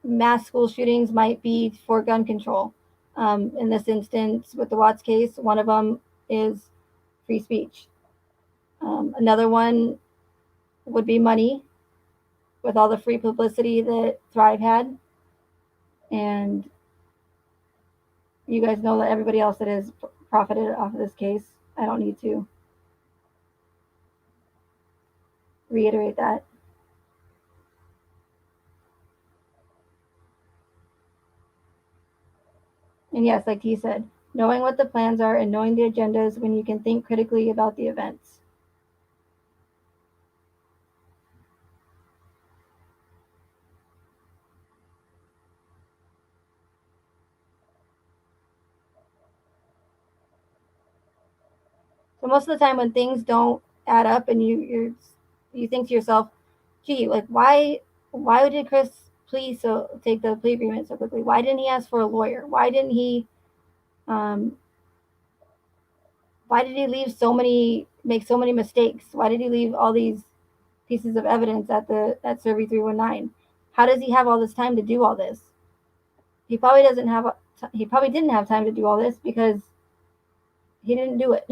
mass school shootings might be for gun control. In this instance, with the Watts case, one of them is free speech. Another one would be money, with all the free publicity that Thrive had. And you guys know that everybody else that has profited off of this case. I don't need to reiterate that. And yes, like T said, knowing what the plans are and knowing the agendas when you can think critically about the events. So most of the time when things don't add up and you think to yourself, gee, like why did Chris take the plea agreement so quickly? Why didn't he ask for a lawyer? Um, why did he make so many mistakes? Why did he leave all these pieces of evidence at Survey 319? How does he have all this time to do all this? He probably doesn't have he probably didn't have time to do all this because he didn't do it.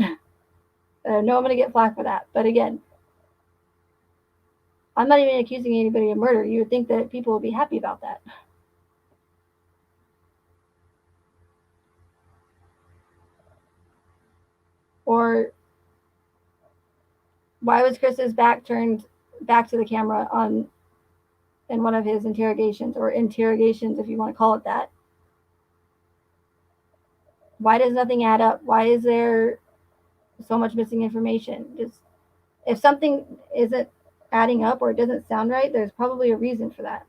No, I'm going to get flack for that. But again, I'm not even accusing anybody of murder. You would think that people would be happy about that. Or why was Chris's back turned back to the camera on in one of his interrogations, or interrogations if you want to call it that? Why does nothing add up? Why is there so much missing information? Just, if something isn't adding up or it doesn't sound right, there's probably a reason for that.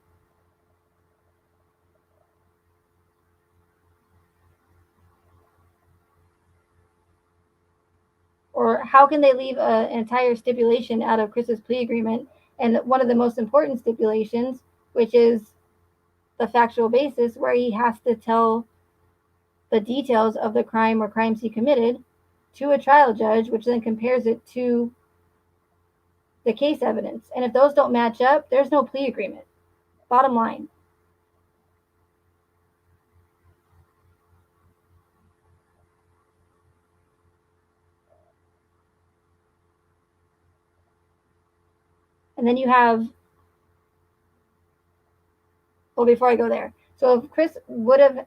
Or how can they leave an entire stipulation out of Chris's plea agreement, and one of the most important stipulations, which is the factual basis, where he has to tell the details of the crime or crimes he committed to a trial judge, which then compares it to the case evidence. And if those don't match up, there's no plea agreement. Bottom line. And then you have well, before I go there, so if Chris would have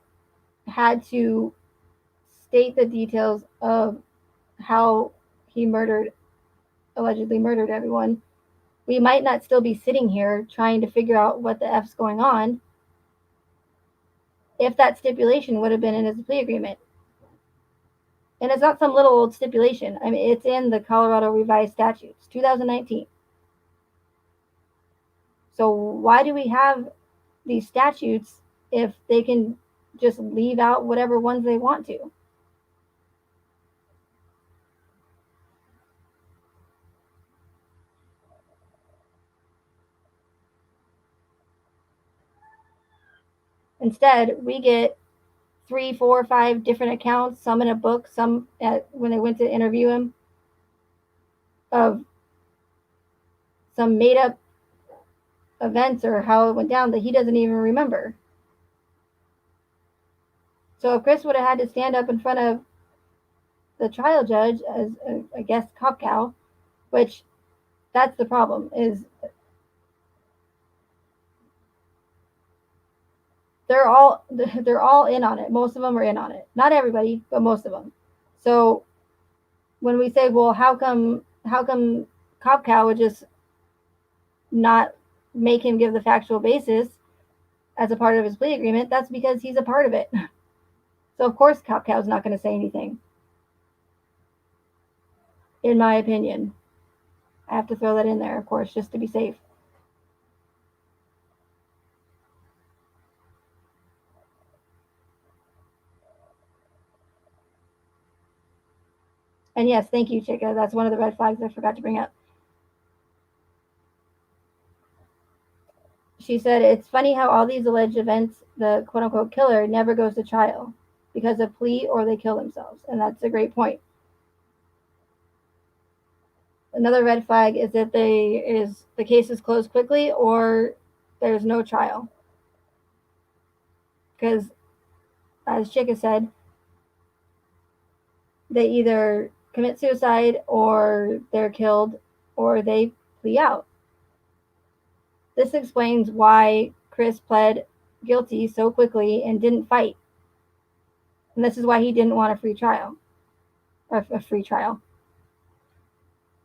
had to state the details of how he allegedly murdered everyone, we might not still be sitting here trying to figure out what the F's going on if that stipulation would have been in his plea agreement. And it's not some little old stipulation. I mean, it's in the Colorado Revised Statutes, 2019. So why do we have these statutes if they can just leave out whatever ones they want to? Instead, we get 3, 4, 5 different accounts, some in a book, some when they went to interview him, of some made up events or how it went down that he doesn't even remember. So if Chris would have had to stand up in front of the trial judge as I guess cop cow, which that's the problem, is they're all in on it. Most of them are in on it. Not everybody, but most of them. So when we say, well, how come cop cow would just not make him give the factual basis as a part of his plea agreement? That's because he's a part of it. So of course cop cow's not going to say anything, in my opinion. I have to throw that in there, of course, just to be safe. And yes, thank you, Chica. That's one of the red flags I forgot to bring up. She said, it's funny how all these alleged events, the quote unquote killer never goes to trial because of plea or they kill themselves. And that's a great point. Another red flag is that the case is closed quickly or there's no trial. Because, as Chica said, they either commit suicide or they're killed or they plea out. This explains why Chris pled guilty so quickly and didn't fight. And this is why he didn't want a free trial. Or a free trial.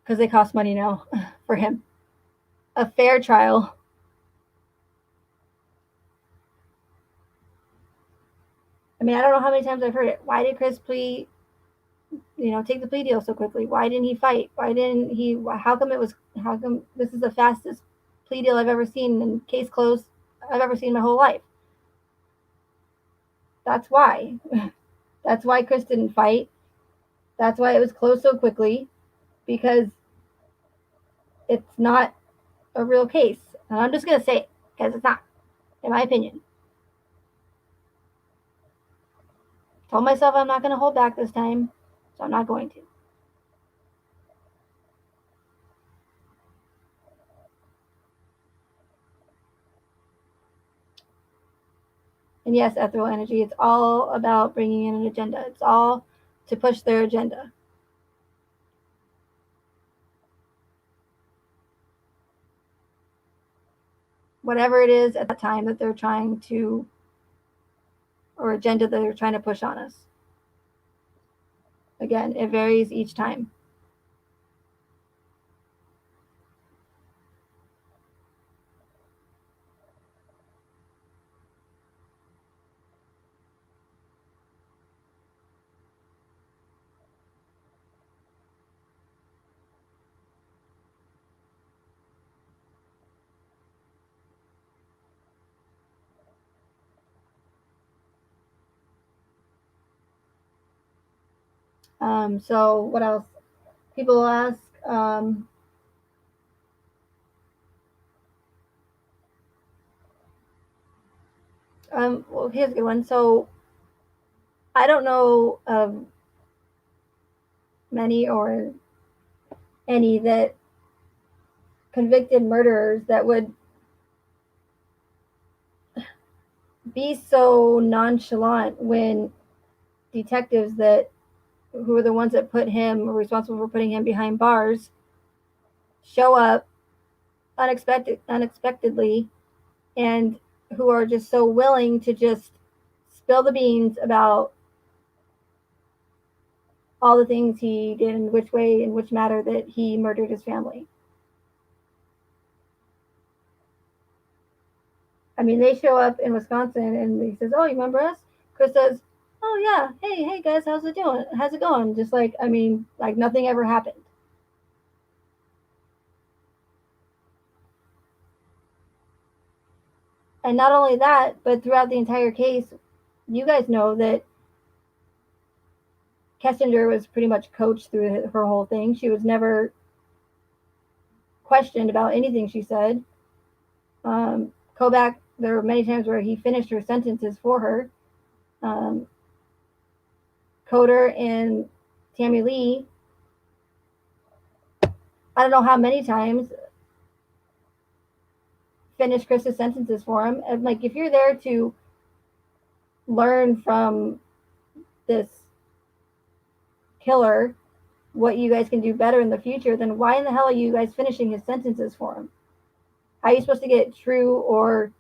Because they cost money now for him. A fair trial. I mean, I don't know how many times I've heard it. Why did Chris take the plea deal so quickly? Why didn't he fight? How come this is the fastest plea deal I've ever seen and case closed I've ever seen in my whole life? That's why. That's why Chris didn't fight. That's why it was closed so quickly, because it's not a real case. And I'm just going to say it, because it's not, in my opinion. Told myself I'm not going to hold back this time, so I'm not going to. And yes, ethereal energy, it's all about bringing in an agenda. It's all to push their agenda. Whatever it is at that time that they're trying to, or agenda that they're trying to push on us. Again, it varies each time. So what else? People ask, well, here's a good one. So I don't know of many or any that convicted murderers that would be so nonchalant when detectives who are the ones that were responsible for putting him behind bars, show up unexpectedly and who are just so willing to just spill the beans about all the things he did in which way, in which matter that he murdered his family. I mean, they show up in Wisconsin and he says, "Oh, you remember us?" Chris says, "Oh yeah, hey guys, how's it doing? How's it going?" Just like, I mean, like nothing ever happened. And not only that, but throughout the entire case, you guys know that Kessinger was pretty much coached through her whole thing. She was never questioned about anything she said. Kobach, there were many times where he finished her sentences for her. Um, Coder and Tammy Lee, I don't know how many times, finished Chris's sentences for him. And like, if you're there to learn from this killer what you guys can do better in the future, then why in the hell are you guys finishing his sentences for him? How are you supposed to get true or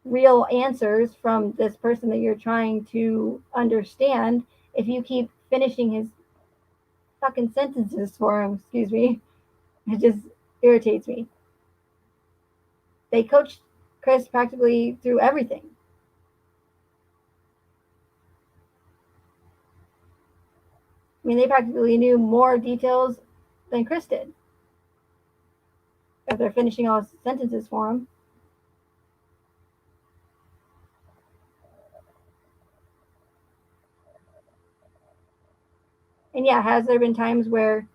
real answers from this person that you're trying to understand if you keep finishing his fucking sentences for him? Excuse me. It just irritates me. They coached Chris practically through everything. I mean, they practically knew more details than Chris did. If they're finishing all his sentences for him. And yeah, has there been times where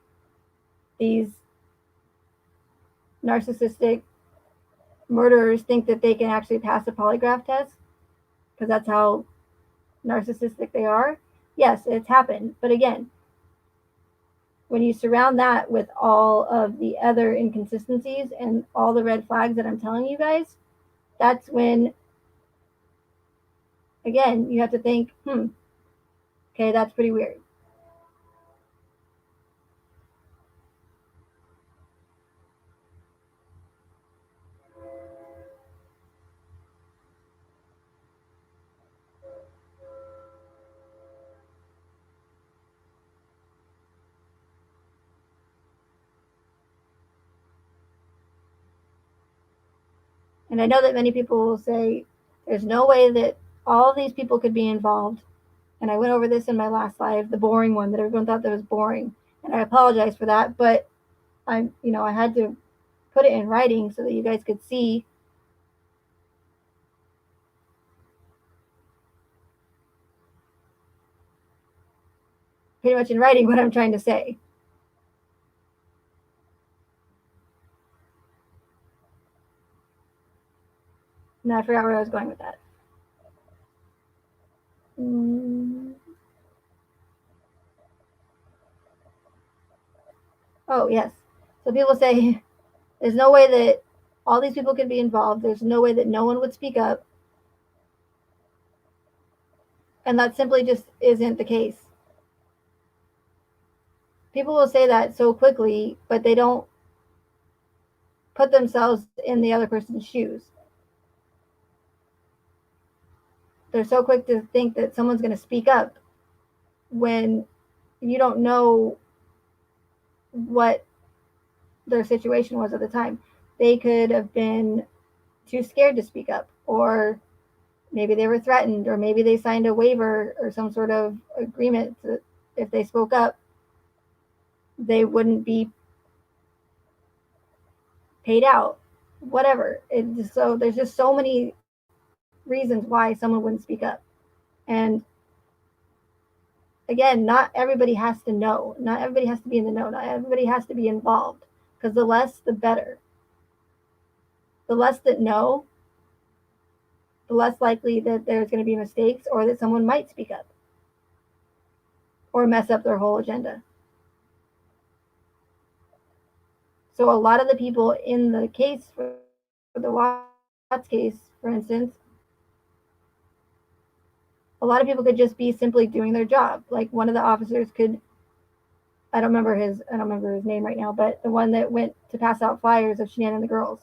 these narcissistic murderers think that they can actually pass a polygraph test? Because that's how narcissistic they are? Yes, it's happened. But again, when you surround that with all of the other inconsistencies and all the red flags that I'm telling you guys, that's when, again, you have to think, okay, that's pretty weird. And I know that many people will say, there's no way that all of these people could be involved. And I went over this in my last live, the boring one that everyone thought that was boring. And I apologize for that, but I had to put it in writing so that you guys could see pretty much in writing what I'm trying to say. And I forgot where I was going with that. Mm. Oh, yes. So people say there's no way that all these people could be involved. There's no way that no one would speak up. And that simply just isn't the case. People will say that so quickly, but they don't put themselves in the other person's shoes. They're so quick to think that someone's going to speak up when you don't know what their situation was at the time. They could have been too scared to speak up, or maybe they were threatened, or maybe they signed a waiver or some sort of agreement that if they spoke up, they wouldn't be paid out. Whatever. So there's just so many reasons why someone wouldn't speak up. And again, not everybody has to know. Not everybody has to be in the know. Not everybody has to be involved. Because the less, the better. The less that know, the less likely that there's going to be mistakes or that someone might speak up or mess up their whole agenda. So a lot of the people in the case for the Watts case, for instance, a lot of people could just be simply doing their job. Like one of the officers could, I don't remember his name right now, but the one that went to pass out flyers of Shanann and the girls.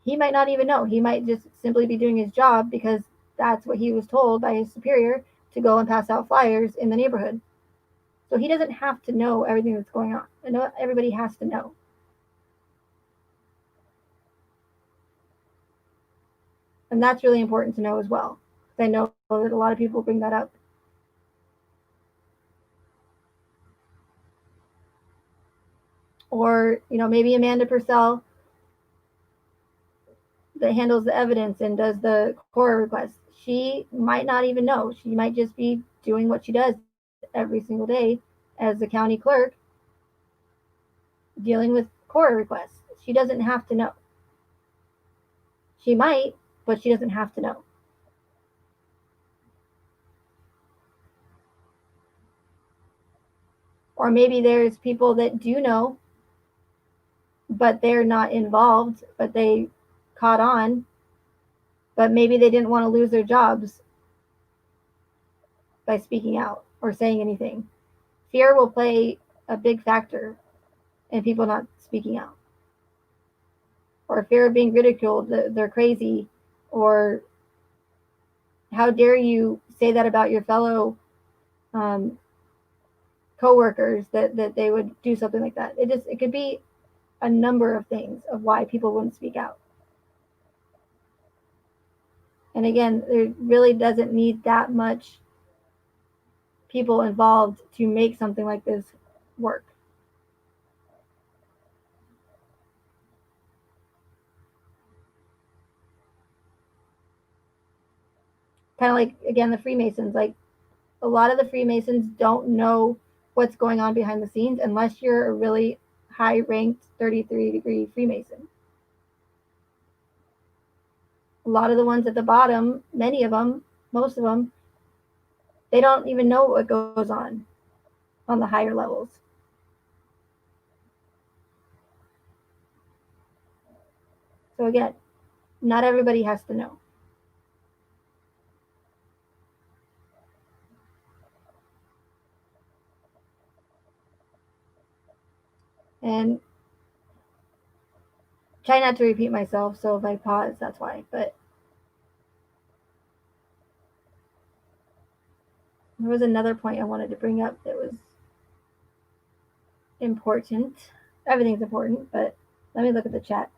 he might not even know. He might just simply be doing his job because that's what he was told by his superior to go and pass out flyers in the neighborhood. So he doesn't have to know everything that's going on. I know everybody has to know. And that's really important to know as well. I know that a lot of people bring that up. Or, maybe Amanda Purcell that handles the evidence and does the core requests. She might not even know. She might just be doing what she does every single day as the county clerk, dealing with core requests. She doesn't have to know. She might, but she doesn't have to know. Or maybe there's people that do know, but they're not involved, but they caught on, but maybe they didn't want to lose their jobs by speaking out or saying anything. Fear will play a big factor in people not speaking out. Or fear of being ridiculed, that they're crazy, or how dare you say that about your fellow um, coworkers that they would do something like that. It could be a number of things of why people wouldn't speak out. And again, there really doesn't need that much people involved to make something like this work. Kind of like, again, the Freemasons. Like, a lot of the Freemasons don't know what's going on behind the scenes unless you're a really high ranked 33-degree Freemason. A lot of the ones at the bottom, many of them, most of them, they don't even know what goes on the higher levels. So again, not everybody has to know. And try not to repeat myself, so if I pause, that's why. But there was another point I wanted to bring up that was important. Everything's important, but let me look at the chat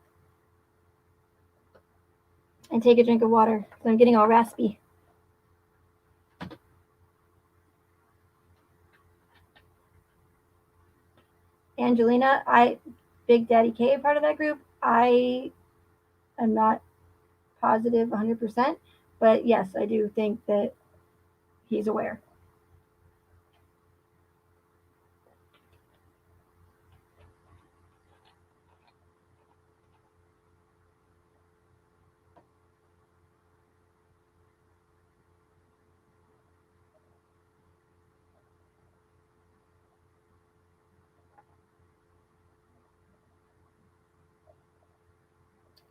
and take a drink of water because I'm getting all raspy. Angelina, Big Daddy K, part of that group. I am not positive 100%, but yes, I do think that he's aware.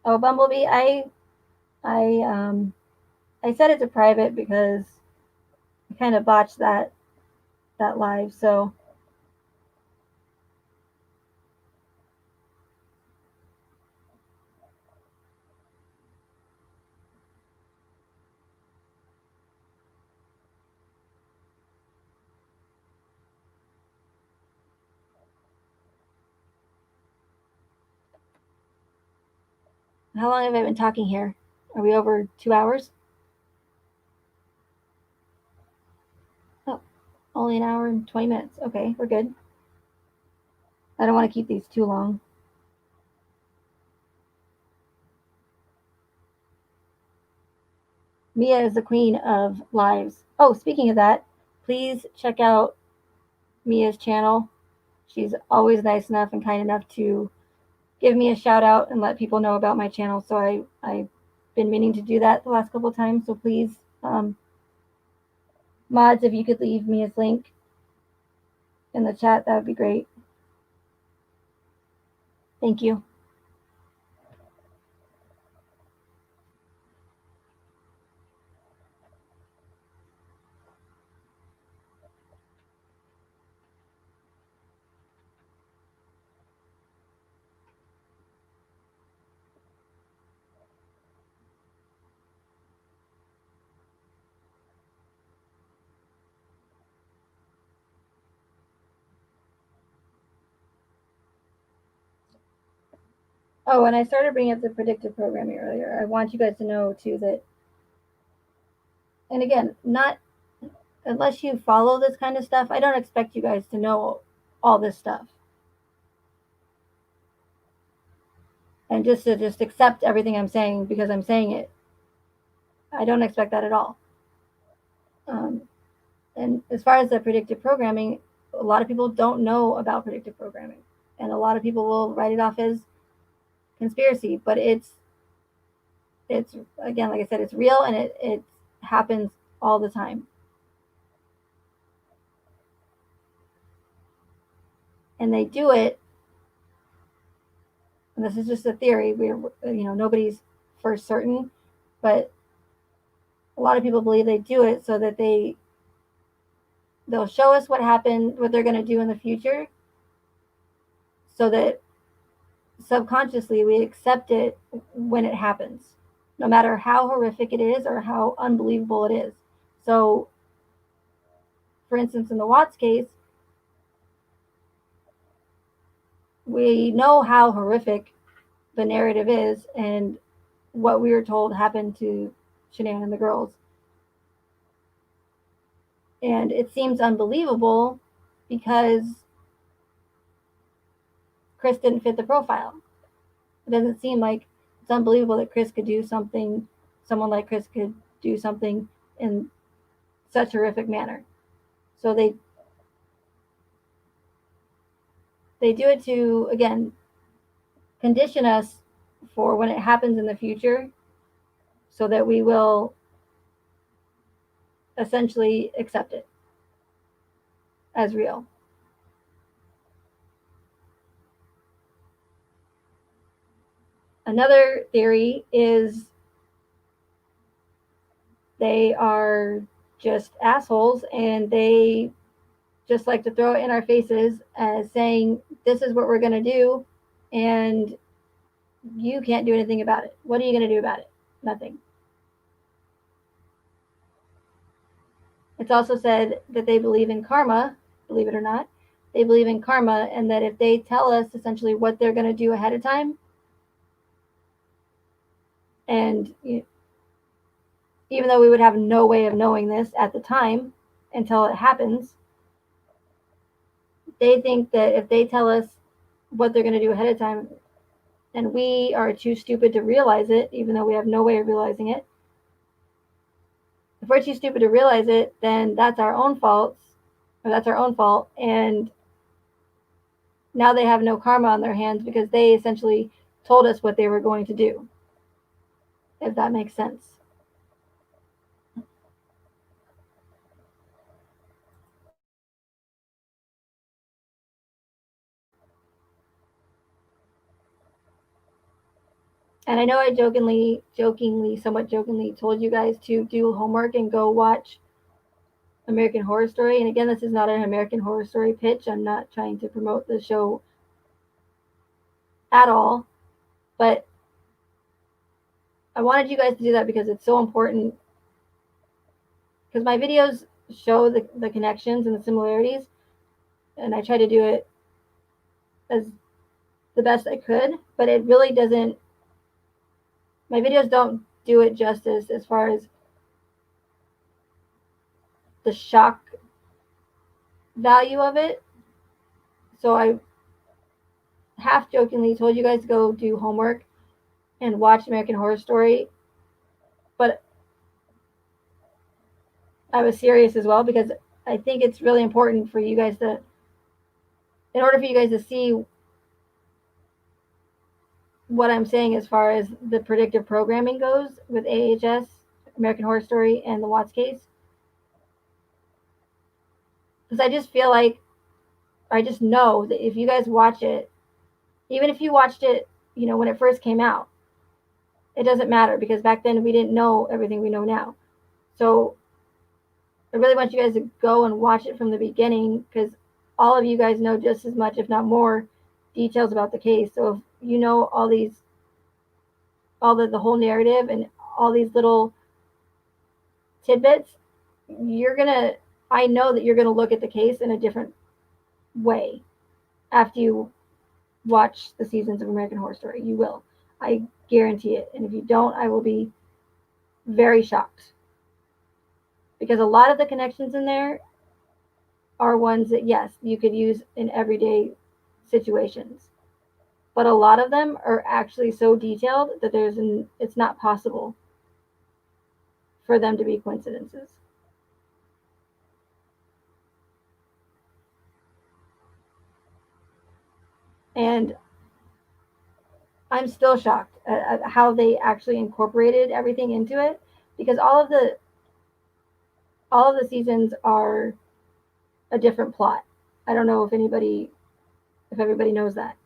Oh, Bumblebee, I I set it to private because I kind of botched that live. So how long have I been talking here? Are we over 2 hours? Oh, only an hour and 20 minutes. Okay, we're good. I don't want to keep these too long. Mia is the queen of lives. Oh, speaking of that, please check out Mia's channel. She's always nice enough and kind enough to give me a shout out and let people know about my channel. So I've been meaning to do that the last couple of times. So please, mods, if you could leave Mia's link in the chat, that would be great. Thank you. Oh, and I started bringing up the predictive programming earlier. I want you guys to know too that, and again, not unless you follow this kind of stuff, I don't expect you guys to know all this stuff and just to just accept everything I'm saying because I'm saying it. I don't expect that at all. Um, and as far as the predictive programming, a lot of people don't know about predictive programming, and a lot of people will write it off as conspiracy. But it's again, like I said, it's real and it happens all the time. And they do it. And this is just a theory. Nobody's for certain, but a lot of people believe they do it so that they'll show us what happened, what they're going to do in the future, so that subconsciously we accept it when it happens, no matter how horrific it is or how unbelievable it is. So, for instance, in the Watts case, we know how horrific the narrative is and what we were told happened to Shanann and the girls. And it seems unbelievable because Chris didn't fit the profile. It doesn't seem like it's unbelievable that Chris could do something, someone like Chris could do something in such a horrific manner. So they do it to, again, condition us for when it happens in the future so that we will essentially accept it as real. Another theory is they are just assholes and they just like to throw it in our faces as saying, this is what we're going to do, and you can't do anything about it. What are you going to do about it? Nothing. It's also said that they believe in karma, believe it or not. They believe in karma, and that if they tell us essentially what they're going to do ahead of time, and even though we would have no way of knowing this at the time until it happens, they think that if they tell us what they're going to do ahead of time, and we are too stupid to realize it, even though we have no way of realizing it, if we're too stupid to realize it, then that's our own fault, and now they have no karma on their hands because they essentially told us what they were going to do, if that makes sense. And I know I somewhat jokingly told you guys to do homework and go watch American Horror Story. And again, this is not an American Horror Story pitch. I'm not trying to promote the show at all. But I wanted you guys to do that because it's so important. Because my videos show the connections and the similarities. And I try to do it as the best I could. But it really doesn't, my videos don't do it justice as far as the shock value of it. So I half jokingly told you guys to go do homework and watch American Horror Story, but I was serious as well because I think it's really important for you guys to, in order for you guys to see what I'm saying as far as the predictive programming goes with AHS, American Horror Story, and the Watts case. Because I just feel like, I just know that if you guys watch it, even if you watched it, when it first came out, it doesn't matter because back then we didn't know everything we know now. So I really want you guys to go and watch it from the beginning because all of you guys know just as much, if not more, details about the case. So if you know all the whole narrative and all these little tidbits, I know that you're gonna look at the case in a different way after you watch the seasons of American Horror Story. You will. I guarantee it. And if you don't, I will be very shocked. Because a lot of the connections in there are ones that, yes, you could use in everyday situations. But a lot of them are actually so detailed that it's not possible for them to be coincidences. And I'm still shocked at how they actually incorporated everything into it, because all of the seasons are a different plot. I don't know if everybody knows that,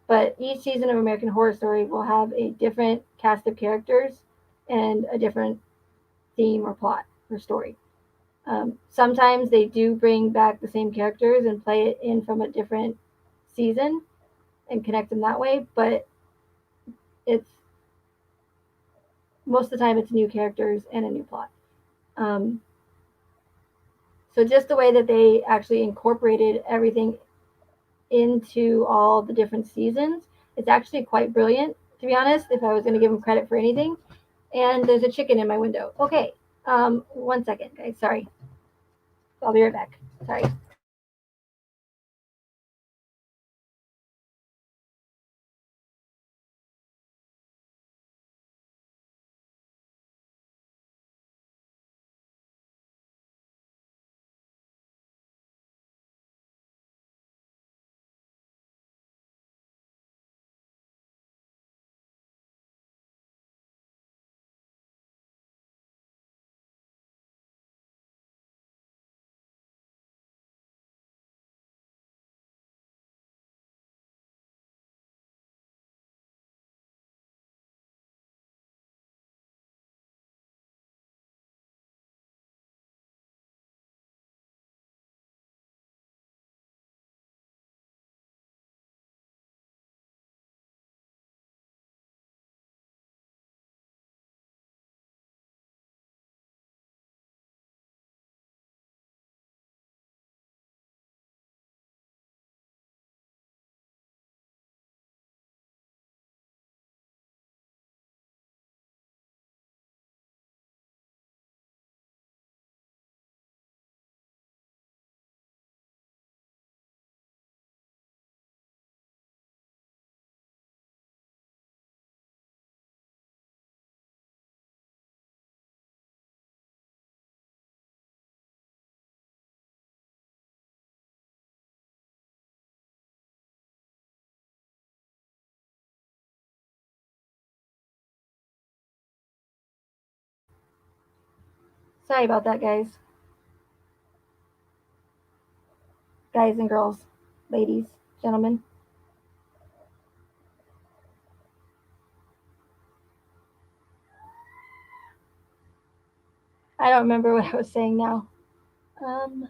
but each season of American Horror Story will have a different cast of characters and a different theme or plot or story. Sometimes they do bring back the same characters and play it in from a different season and connect them that way, but it's most of the time it's new characters and a new plot. Um, so just the way that they actually incorporated everything into all the different seasons, it's actually quite brilliant, to be honest, if I was going to give them credit for anything. And there's a chicken in my window. Okay, 1 second, guys. Sorry. I'll be right back. Sorry. Sorry about that, guys. Guys and girls, ladies, gentlemen. I don't remember what I was saying now. Um,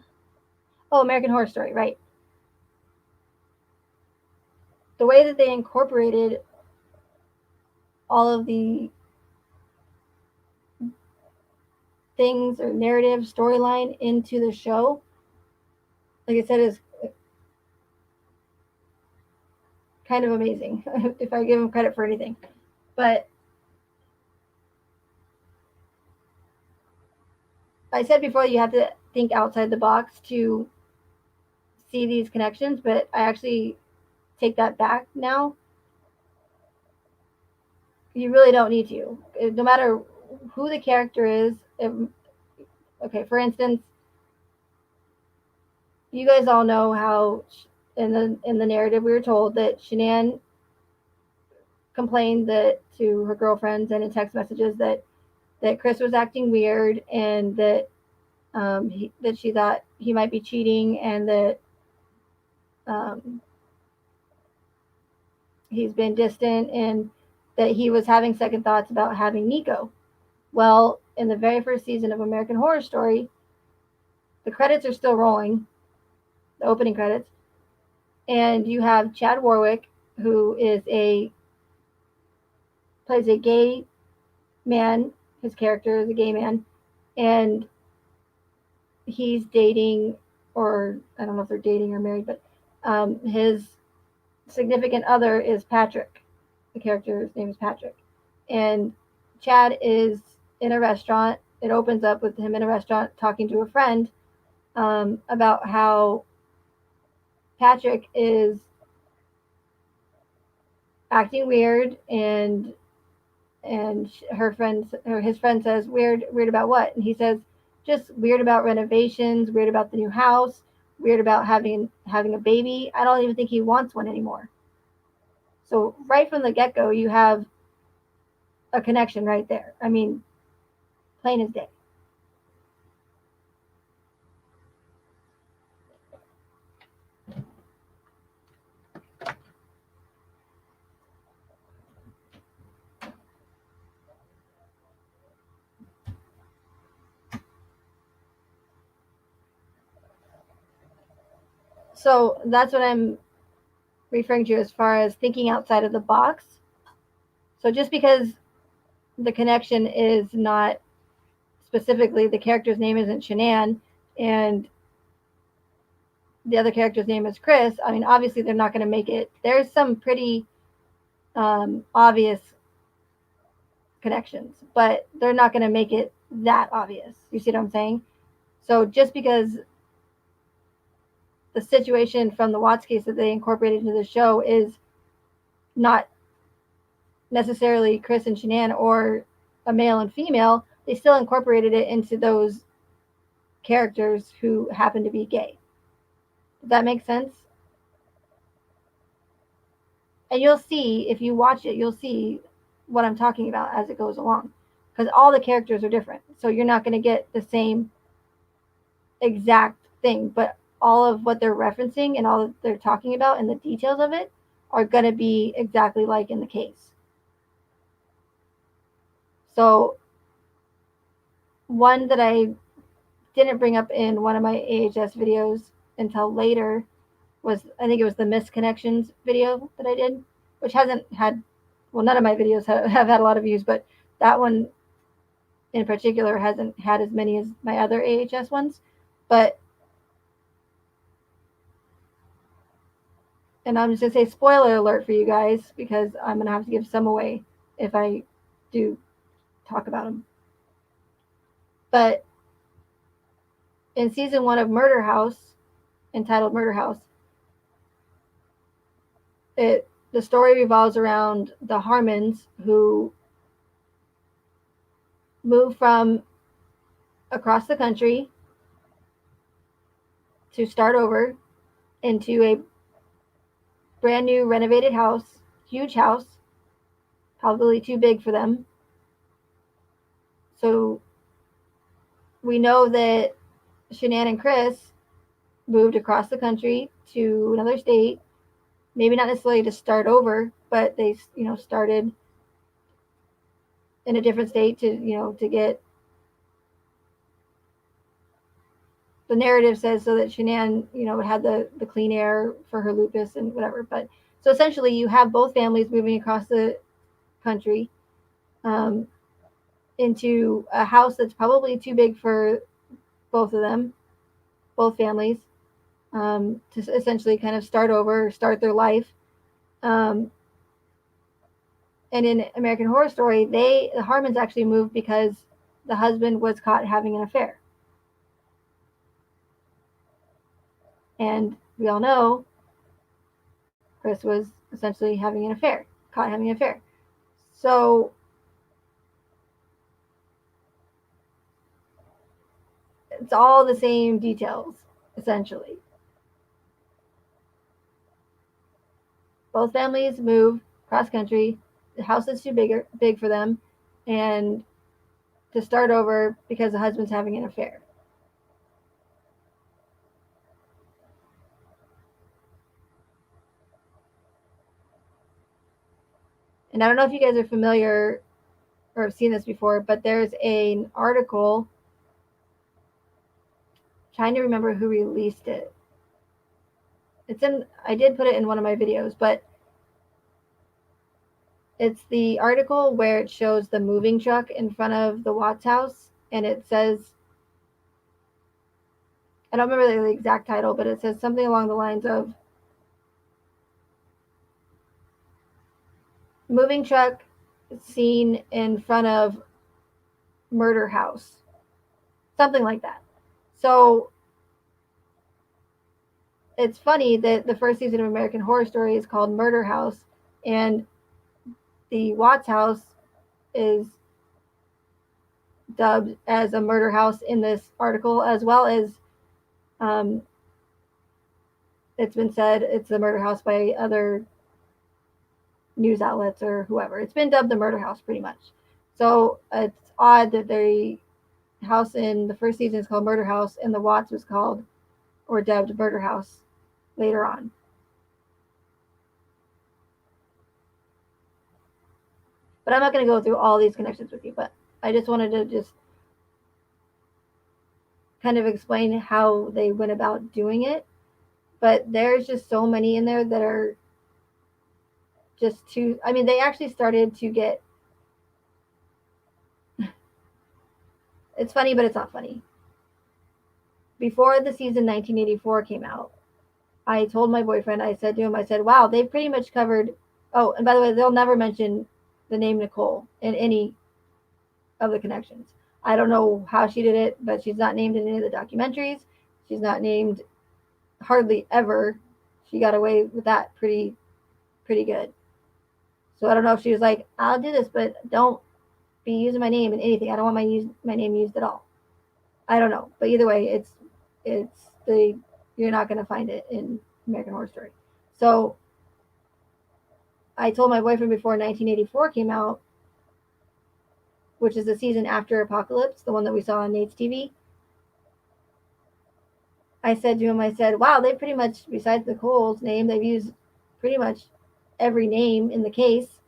oh, American Horror Story, right. The way that they incorporated all of the things or narrative storyline into the show, like I said, is kind of amazing if I give them credit for anything. But I said before you have to think outside the box to see these connections, but I actually take that back now. You really don't need to. No matter who the character is. Okay, for instance, you guys all know how in the narrative we were told that Shanann complained that to her girlfriends and in text messages that Chris was acting weird and that that she thought he might be cheating and that um, he's been distant and that he was having second thoughts about having Nico. Well, in the very first season of American Horror Story, the credits are still rolling, the opening credits, and you have Chad Warwick, who plays a gay man. His character is a gay man, and he's dating, or I don't know if they're dating or married, but his significant other is Patrick. The character's name is Patrick. And Chad is in a restaurant. It opens up with him in a restaurant talking to a friend about how Patrick is acting weird, and her friend or his friend says, weird about what? And he says, just weird about renovations, weird about the new house, weird about having a baby. I don't even think he wants one anymore. So right from the get-go, you have a connection right there. I mean, plain as day. So that's what I'm referring to as far as thinking outside of the box. So just because the connection is not specifically, the character's name isn't Shanann and the other character's name is Chris, I mean, obviously they're not going to make it. There's some pretty obvious connections, but they're not going to make it that obvious. You see what I'm saying? So just because the situation from the Watts case that they incorporated into the show is not necessarily Chris and Shanann or a male and female, they still incorporated it into those characters who happen to be gay. Does that make sense? And you'll see, if you watch it, you'll see what I'm talking about as it goes along. Because all the characters are different. So you're not going to get the same exact thing, but all of what they're referencing and all that they're talking about and the details of it are going to be exactly like in the case. So one that I didn't bring up in one of my AHS videos until later was, I think it was the missed connections video that I did, which hasn't had, well, none of my videos have had a lot of views, but that one in particular hasn't had as many as my other AHS ones. But, and I'm just going to say spoiler alert for you guys, because I'm going to have to give some away if I do talk about them. But in season 1 of Murder House, entitled Murder House, the story revolves around the Harmons, who move from across the country to start over into a brand new renovated house, huge house, probably too big for them. So we know that Shanann and Chris moved across the country to another state, maybe not necessarily to start over, but they, started in a different state to get, the narrative says, so that Shanann, had the clean air for her lupus and whatever. But so essentially you have both families moving across the country into a house that's probably too big for both of them, both families, to essentially kind of start over, start their life. And in American Horror Story, the Harmons actually moved because the husband was caught having an affair. And we all know Chris was essentially having an affair, caught having an affair. So it's all the same details, essentially. Both families move cross country. The house is too big for them, and to start over because the husband's having an affair. And I don't know if you guys are familiar or have seen this before, but there's an article, trying to remember who released it. I did put it in one of my videos, but it's the article where it shows the moving truck in front of the Watts house, and it says, I don't remember the exact title, but it says something along the lines of, moving truck scene in front of murder house, something like that. So it's funny that the first season of American Horror Story is called Murder House, and the Watts house is dubbed as a murder house in this article, as well as um, it's been said it's the murder house by other news outlets or whoever. It's been dubbed the murder house pretty much. So it's odd that the house in the first season is called Murder House and the Watts was called or dubbed Murder House later on. But I'm not going to go through all these connections with you, but I just wanted to just kind of explain how they went about doing it. But there's just so many in there that are just too. I mean, they actually started to get. It's funny, but it's not funny. Before the season 1984 came out, I told my boyfriend, I said to him, I said, wow, they pretty much covered. Oh, and by the way, they'll never mention the name Nicole in any of the connections. I don't know how she did it, but she's not named in any of the documentaries. She's not named hardly ever. She got away with that pretty good. So I don't know if she was like, I'll do this, but don't be using my name in anything. I don't want my name used at all. I don't know, but either way, it's the you're not going to find it in American Horror Story. So I told my boyfriend before 1984 came out, which is the season after Apocalypse, the one that we saw on Nate's TV. I said to him, I said, wow, they pretty much, besides Nicole's name, they've used pretty much every name in the case,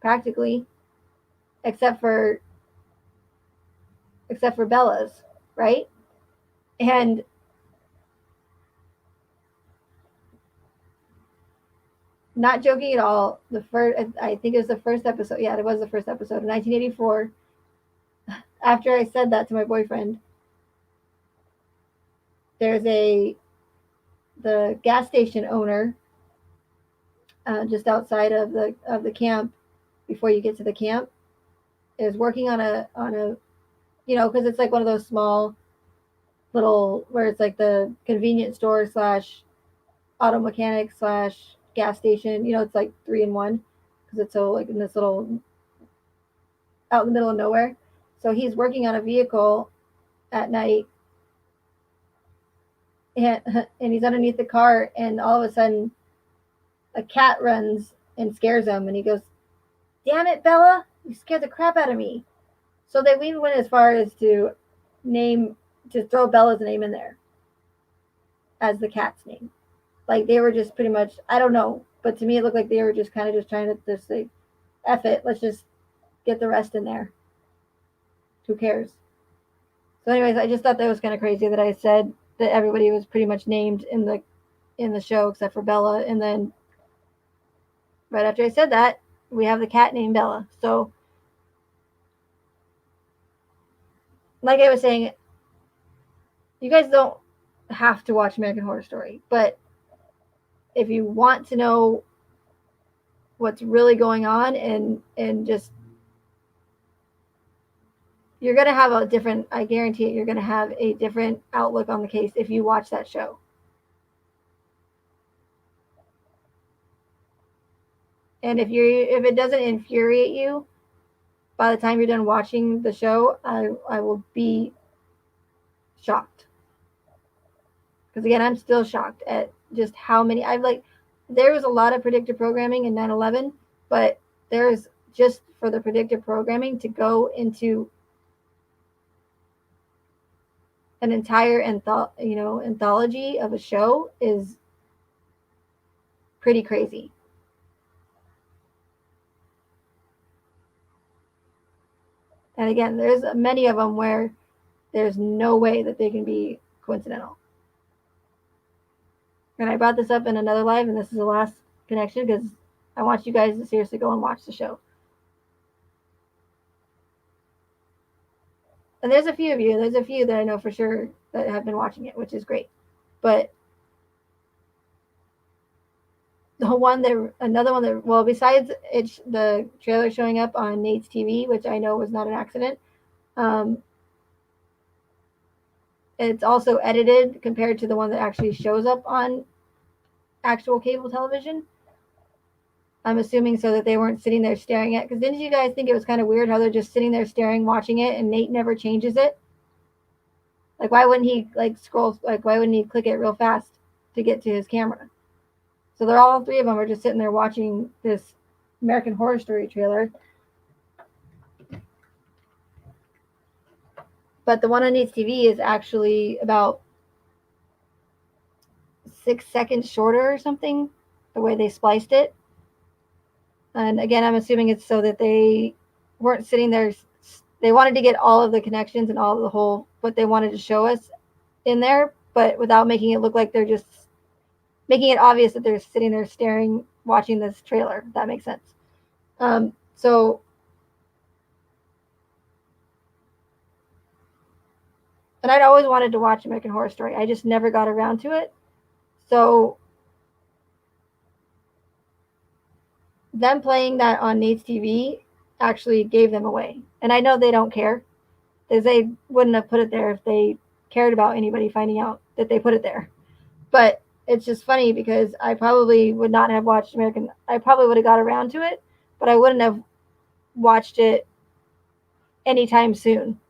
practically, except for Bella's, right? And not joking at all, the first, I think it was the first episode. Yeah, it was the first episode in 1984. After I said that to my boyfriend, there's the gas station owner just outside of the camp before you get to the camp is working on a because it's like one of those small little where it's like the convenience store slash auto mechanic slash gas station. It's like 3 in 1 because it's so like in this little out in the middle of nowhere. So he's working on a vehicle at night, and he's underneath the car, and all of a sudden a cat runs and scares him, and he goes, "Damn it, Bella! You scared the crap out of me." So they even went as far as to throw Bella's name in there as the cat's name. Like they were just pretty much, I don't know, but to me it looked like they were just kind of just trying to just say, F it, let's just get the rest in there. Who cares? So anyways, I just thought that was kind of crazy that I said that everybody was pretty much named in the show except for Bella, and then right after I said that, we have the cat named Bella. So like I was saying, you guys don't have to watch American Horror Story, but if you want to know what's really going on and just you're going to have a different, I guarantee it, you're going to have a different outlook on the case if you watch that show. And if it doesn't infuriate you by the time you're done watching the show, I will be shocked. Because again, I'm still shocked at just how many there was a lot of predictive programming in 9/11, but there's just for the predictive programming to go into an entire anthology of a show is pretty crazy. And again, there's many of them where there's no way that they can be coincidental. And I brought this up in another live, and this is the last connection because I want you guys to seriously go and watch the show. And there's a few of you, there's a few that I know for sure that have been watching it, which is great. But another one that, well, besides it's the trailer showing up on Nate's TV, which I know was not an accident. Um, it's also edited compared to the one that actually shows up on actual cable television. I'm assuming so that they weren't sitting there staring at. Because didn't you guys think it was kind of weird how they're just sitting there staring, watching it, and Nate never changes it? Like, why wouldn't he like scroll? Like, why wouldn't he click it real fast to get to his camera? So they're all three of them are just sitting there watching this American Horror Story trailer. But the one on Nate's TV is actually about 6 seconds shorter or something, the way they spliced it. And again, I'm assuming it's so that they weren't sitting there. They wanted to get all of the connections and all of the whole, what they wanted to show us in there, but without making it look like they're just making it obvious that they're sitting there staring, watching this trailer. If that makes sense. So and I'd always wanted to watch American Horror Story. I just never got around to it. So them playing that on Nate's TV actually gave them away. And I know they don't care, because they wouldn't have put it there if they cared about anybody finding out that they put it there. But it's just funny because I probably would not have watched American. I probably would have got around to it, but I wouldn't have watched it anytime soon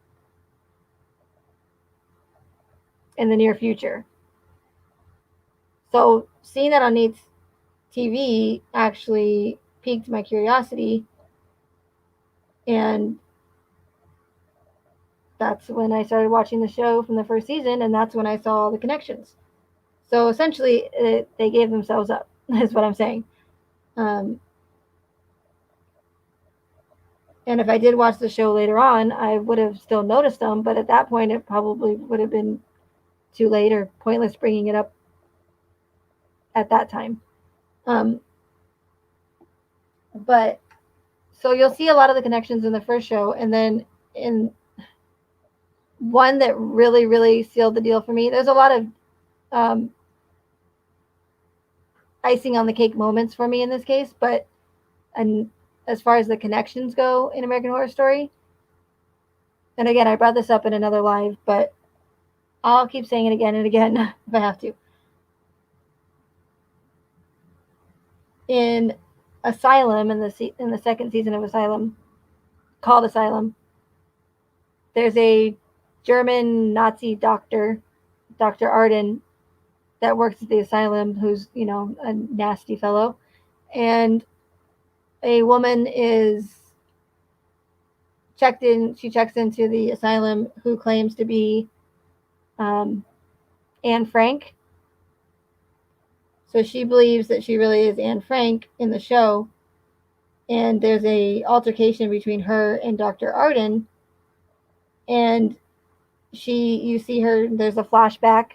in the near future. So seeing that on Nate's TV actually piqued my curiosity, and that's when I started watching the show from the first season, and that's when I saw the connections. So essentially, they gave themselves up, is what I'm saying. And if I did watch the show later on, I would have still noticed them, but at that point, it probably would have been too late or pointless bringing it up at that time. But so you'll see a lot of the connections in the first show, and then in one that really, really sealed the deal for me, there's a lot of icing on the cake moments for me in this case, but and as far as the connections go in American Horror Story, and again, I brought this up in another live, but I'll keep saying it again and again if I have to. In Asylum, in the second season of Asylum, called Asylum, there's a German Nazi doctor, Dr. Arden, that works at the asylum, who's, a nasty fellow. And a woman is she checks into the asylum, who claims to be Anne Frank. So she believes that she really is Anne Frank in the show. And there's a altercation between her and Dr. Arden. And you see her, there's a flashback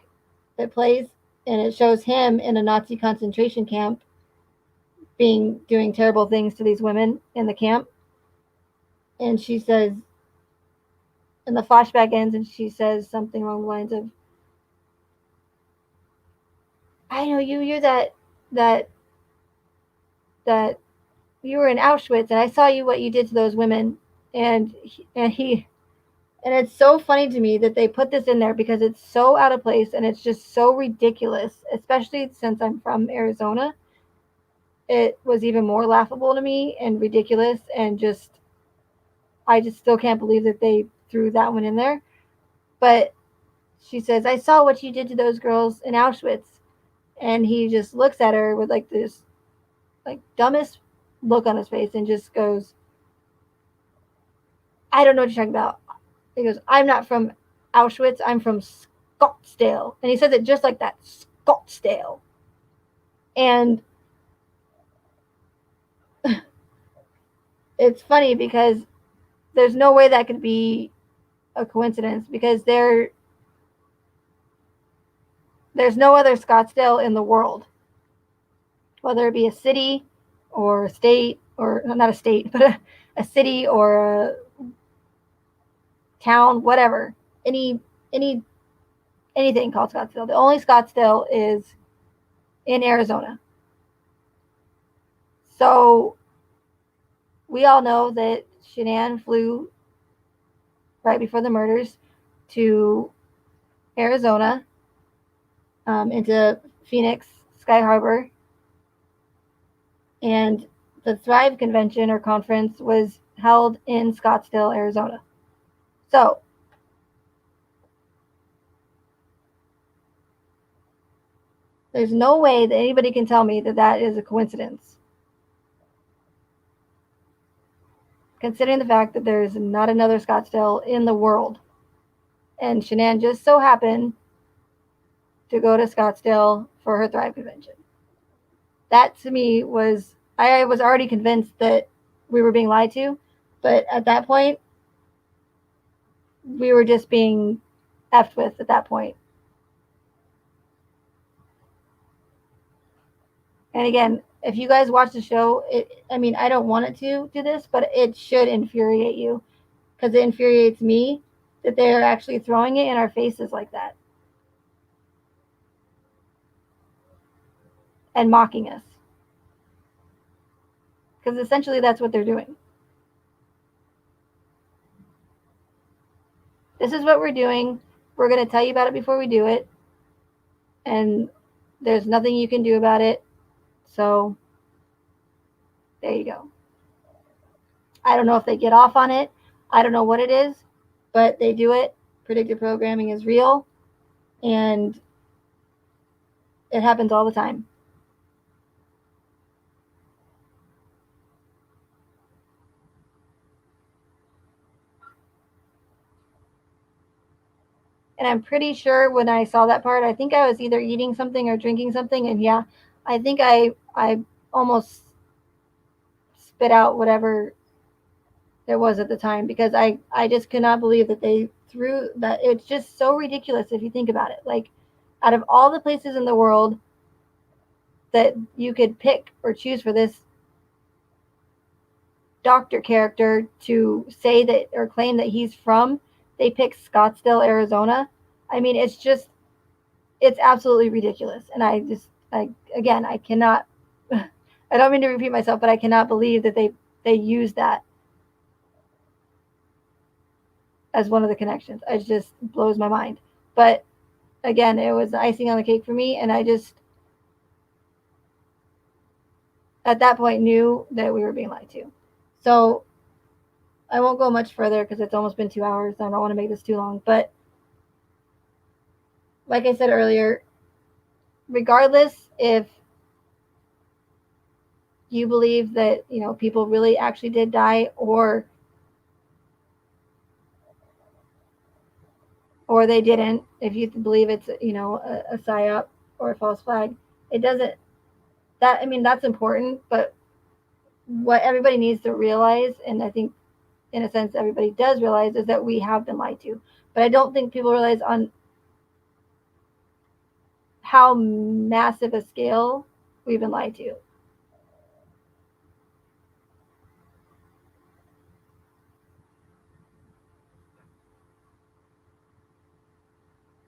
that plays, and it shows him in a Nazi concentration camp doing terrible things to these women in the camp. And she says, and the flashback ends, and she says something along the lines of, I know you're that you were in Auschwitz, and I saw what you did to those women. And it's so funny to me that they put this in there, because it's so out of place and it's just so ridiculous, especially since I'm from Arizona. It was even more laughable to me and ridiculous, and I just still can't believe that they threw that one in there. But she says, I saw what you did to those girls in Auschwitz. And he just looks at her with like this dumbest look on his face and just goes, I don't know what you're talking about. He goes, I'm not from Auschwitz, I'm from Scottsdale. And he says it just like that, Scottsdale. And it's funny because there's no way that could be a coincidence, because there's no other Scottsdale in the world, whether it be a city or a state, or not a state, but a city or a town, whatever, anything called Scottsdale. The only Scottsdale is in Arizona. So we all know that Shanann flew right before the murders to Arizona, into Phoenix Sky Harbor, and the Thrive convention or conference was held in Scottsdale, Arizona. So there's no way that anybody can tell me that that is a coincidence, considering the fact that there's not another Scottsdale in the world. And Shanann just so happened to go to Scottsdale for her Thrive convention. That to me was, I was already convinced that we were being lied to, but at that point, we were just being effed with at that point. And again, if you guys watch the show, I mean, I don't want it to do this, but it should infuriate you, because it infuriates me that they're actually throwing it in our faces like that and mocking us. Because essentially that's what they're doing. This is what we're doing. We're going to tell you about it before we do it. And there's nothing you can do about it. So there you go. I don't know if they get off on it. I don't know what it is, but they do it. Predictive programming is real, and it happens all the time. And I'm pretty sure when I saw that part, I think I was either eating something or drinking something, and yeah, I think I almost spit out whatever there was at the time, because I just could not believe that they threw that. It's just so ridiculous if you think about it. Like, out of all the places in the world that you could pick or choose for this doctor character to say that or claim that he's from, they pick Scottsdale, Arizona. I mean, it's just, it's absolutely ridiculous. And again, I cannot, I don't mean to repeat myself, but I cannot believe that they use that as one of the connections. It just blows my mind. But again, it was icing on the cake for me, and I just at that point knew that we were being lied to. So I won't go much further because it's almost been 2 hours. I don't want to make this too long. But like I said earlier, regardless if you believe that, people really actually did die, or they didn't, if you believe it's, a psyop or a false flag, it doesn't, that, I mean, that's important. But what everybody needs to realize, and I think in a sense everybody does realize, is that we have been lied to. But I don't think people realize on how massive a scale we've been lied to.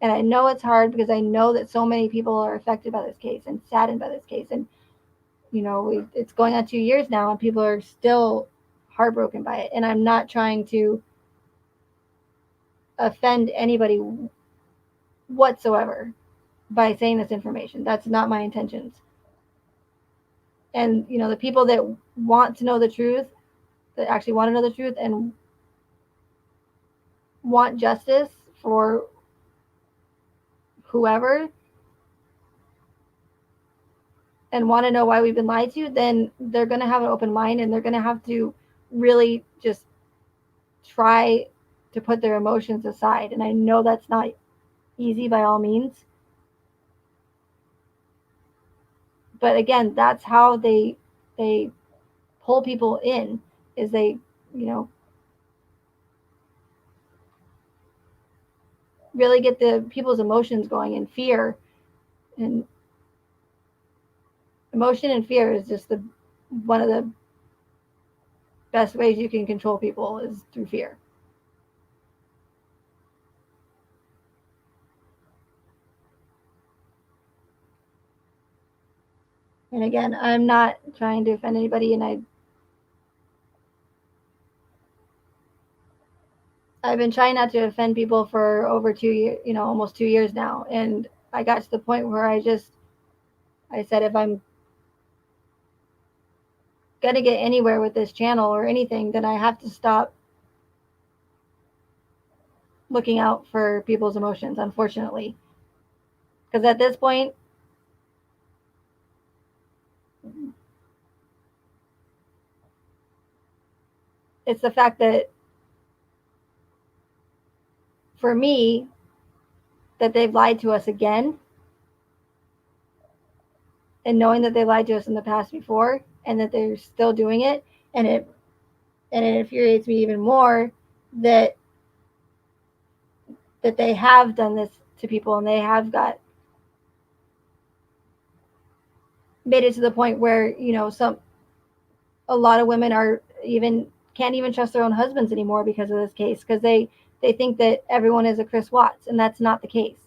And I know it's hard because I know that so many people are affected by this case and saddened by this case. And, it's going on 2 years now, and people are still heartbroken by it. And I'm not trying to offend anybody whatsoever by saying this information. That's not my intentions. And, the people that want to know the truth, that actually want to know the truth and want justice for whoever, and want to know why we've been lied to, then they're going to have an open mind, and they're going to have to really just try to put their emotions aside. And I know that's not easy by all means. But again, that's how they pull people in, is they, really get the people's emotions going, and fear. And emotion and fear is just the one of the best ways you can control people, is through fear. And again, I'm not trying to offend anybody, and I've been trying not to offend people for over 2 years, almost 2 years now. And I got to the point where I said, if I'm going to get anywhere with this channel or anything, then I have to stop looking out for people's emotions, unfortunately. Because at this point, it's the fact that for me, that they've lied to us again, and knowing that they lied to us in the past before and that they're still doing it, and it infuriates me even more that they have done this to people, and they have got made it to the point where a lot of women are even can't even trust their own husbands anymore because of this case, because they think that everyone is a Chris Watts, and that's not the case.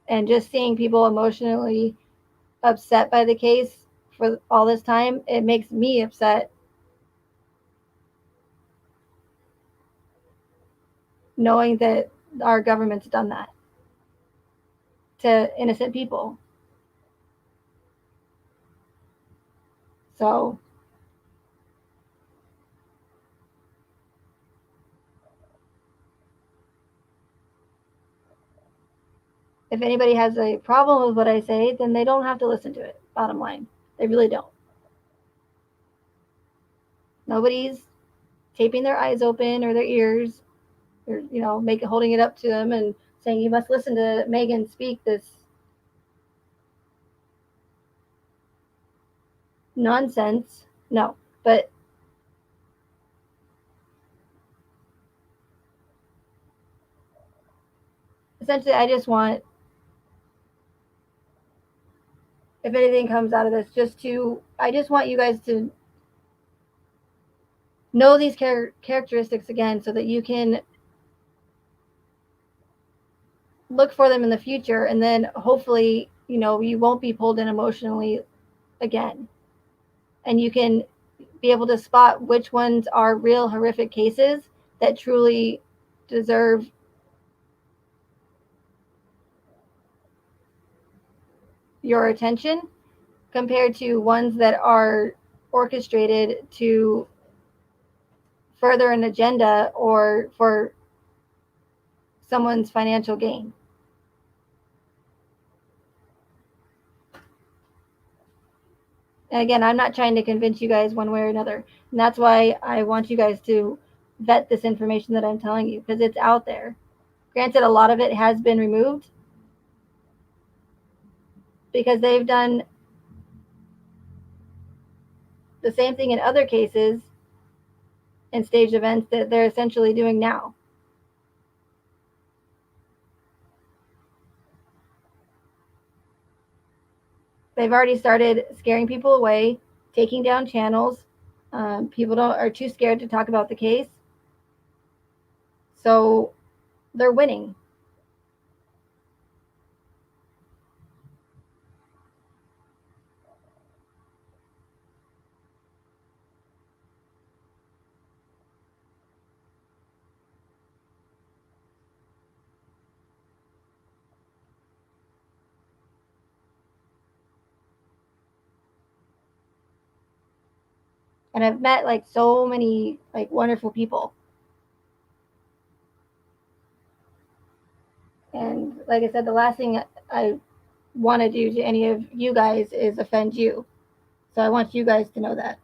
And just seeing people emotionally upset by the case for all this time, it makes me upset knowing that our government's done that to innocent people. So if anybody has a problem with what I say, then they don't have to listen to it. Bottom line, they really don't. Nobody's taping their eyes open or their ears, or holding it up to them and saying you must listen to Megan speak this nonsense. No, but essentially, I just want, if anything comes out of this, I just want you guys to know these characteristics again, so that you can look for them in the future, and then hopefully you won't be pulled in emotionally again, and you can be able to spot which ones are real horrific cases that truly deserve your attention, compared to ones that are orchestrated to further an agenda or for someone's financial gain. And again, I'm not trying to convince you guys one way or another. And that's why I want you guys to vet this information that I'm telling you, because it's out there. Granted, a lot of it has been removed because they've done the same thing in other cases and staged events that they're essentially doing now. They've already started scaring people away, taking down channels. People are too scared to talk about the case, so they're winning. And I've met like so many like wonderful people. And like I said, the last thing I want to do to any of you guys is offend you. So I want you guys to know that.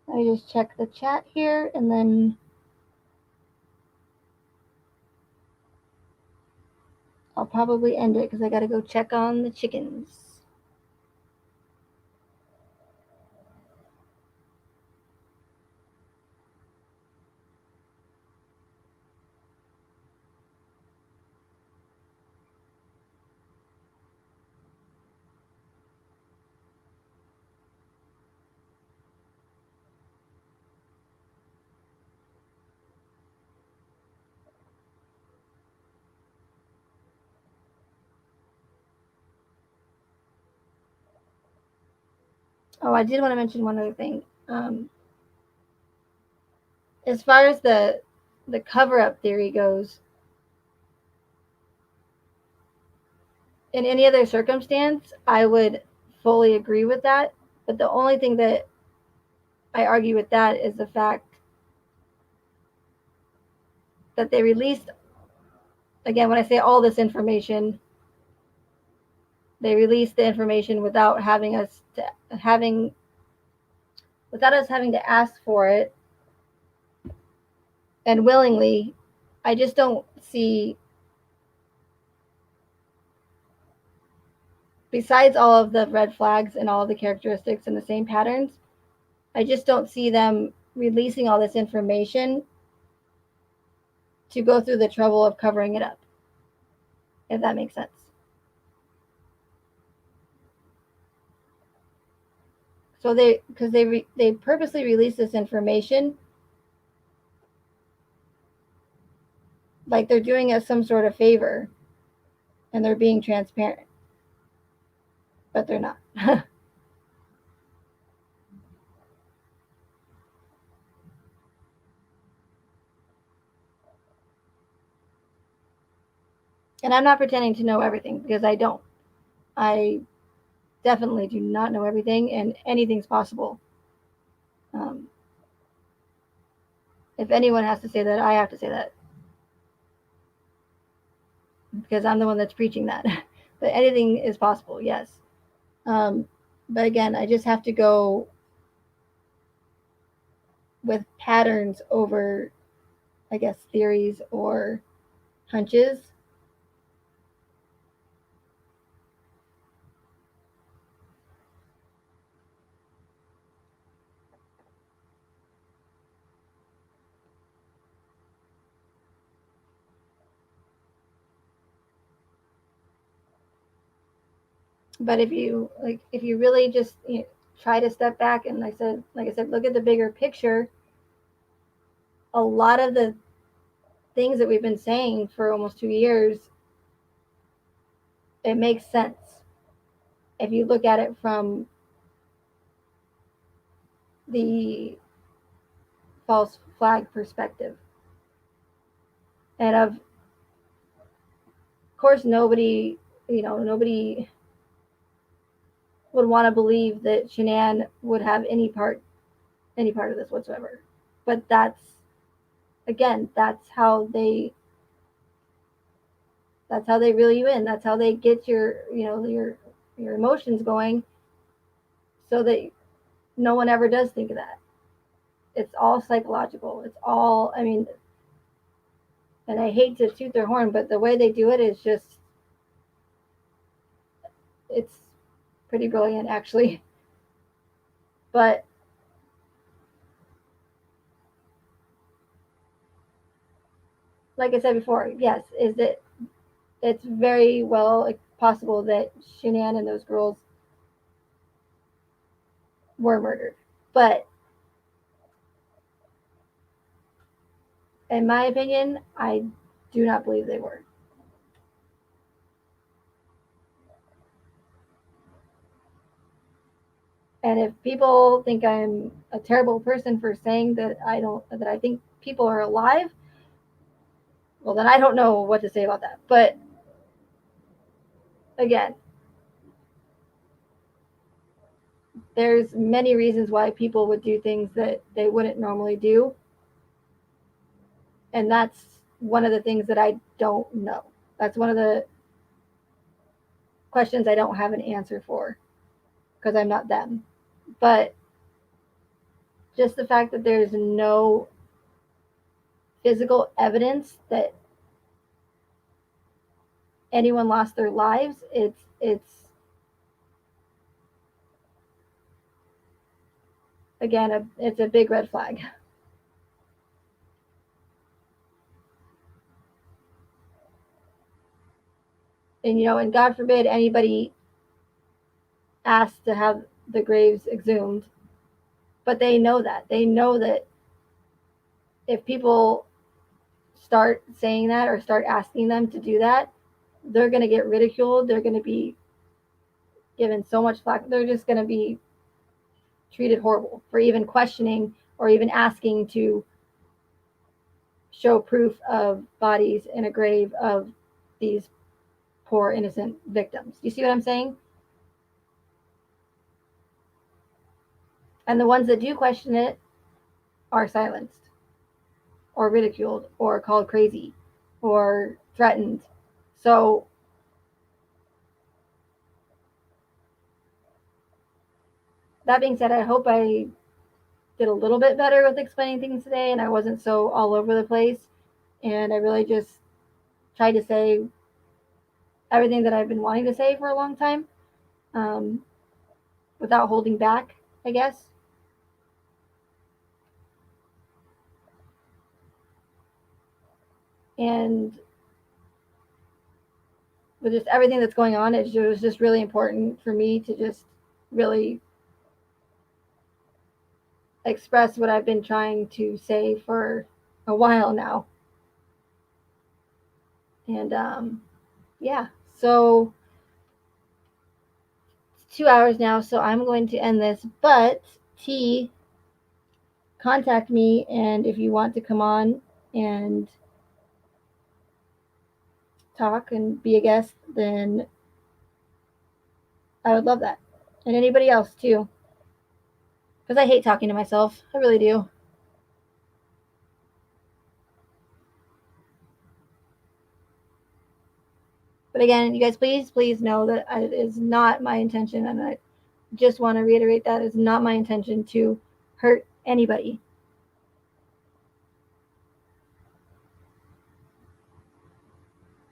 Let me just check the chat here, and then I'll probably end it because I got to go check on the chickens. Oh, I did want to mention one other thing. As far as the cover up theory goes, in any other circumstance, I would fully agree with that. But the only thing that I argue with that is the fact that they released, again, when I say all this information, they released the information without without us having to ask for it and willingly. I just don't see, besides all of the red flags and all of the characteristics and the same patterns, I just don't see them releasing all this information to go through the trouble of covering it up, if that makes sense. So they purposely release this information like they're doing us some sort of favor and they're being transparent, but they're not. And I'm not pretending to know everything because I don't. I definitely do not know everything, and anything's possible. Um, if anyone has to say that, I have to say that because I'm the one that's preaching that. But anything is possible, yes. Um, but again, I just have to go with patterns over, I guess, theories or hunches. But if you really just try to step back and like I said, look at the bigger picture. A lot of the things that we've been saying for almost 2 years, it makes sense if you look at it from the false flag perspective. And of course, nobody would want to believe that Shanann would have any part of this whatsoever. But that's how they reel you in. That's how they get your emotions going, so that no one ever does think of that. It's all psychological. It's all, I mean, and I hate to toot their horn, but the way they do it is just, it's pretty brilliant actually. But like I said before, yes, it's very well possible that Shanann and those girls were murdered. But in my opinion, I do not believe they were. And if people think I'm a terrible person for saying that I think people are alive, well, then I don't know what to say about that. But again, there's many reasons why people would do things that they wouldn't normally do. And that's one of the things that I don't know. That's one of the questions I don't have an answer for because I'm not them. But just the fact that there's no physical evidence that anyone lost their lives, it's again it's a big red flag. And and God forbid anybody asked to have the graves exhumed, but they know that if people start saying that or start asking them to do that, they're going to get ridiculed. They're going to be given so much flack. They're just going to be treated horrible for even questioning or even asking to show proof of bodies in a grave of these poor innocent victims. You see what I'm saying? And the ones that do question it are silenced or ridiculed or called crazy or threatened. So that being said, I hope I did a little bit better with explaining things today and I wasn't so all over the place. And I really just tried to say everything that I've been wanting to say for a long time, um, without holding back, I guess. And with just everything that's going on, it was just really important for me to just really express what I've been trying to say for a while now. And yeah, so it's 2 hours now, so I'm going to end this. But T, contact me, and if you want to come on and talk and be a guest, then I would love that. And anybody else too, because I hate talking to myself. I really do. But again, you guys, please know that it is not my intention, and I just want to reiterate that it's not my intention to hurt anybody.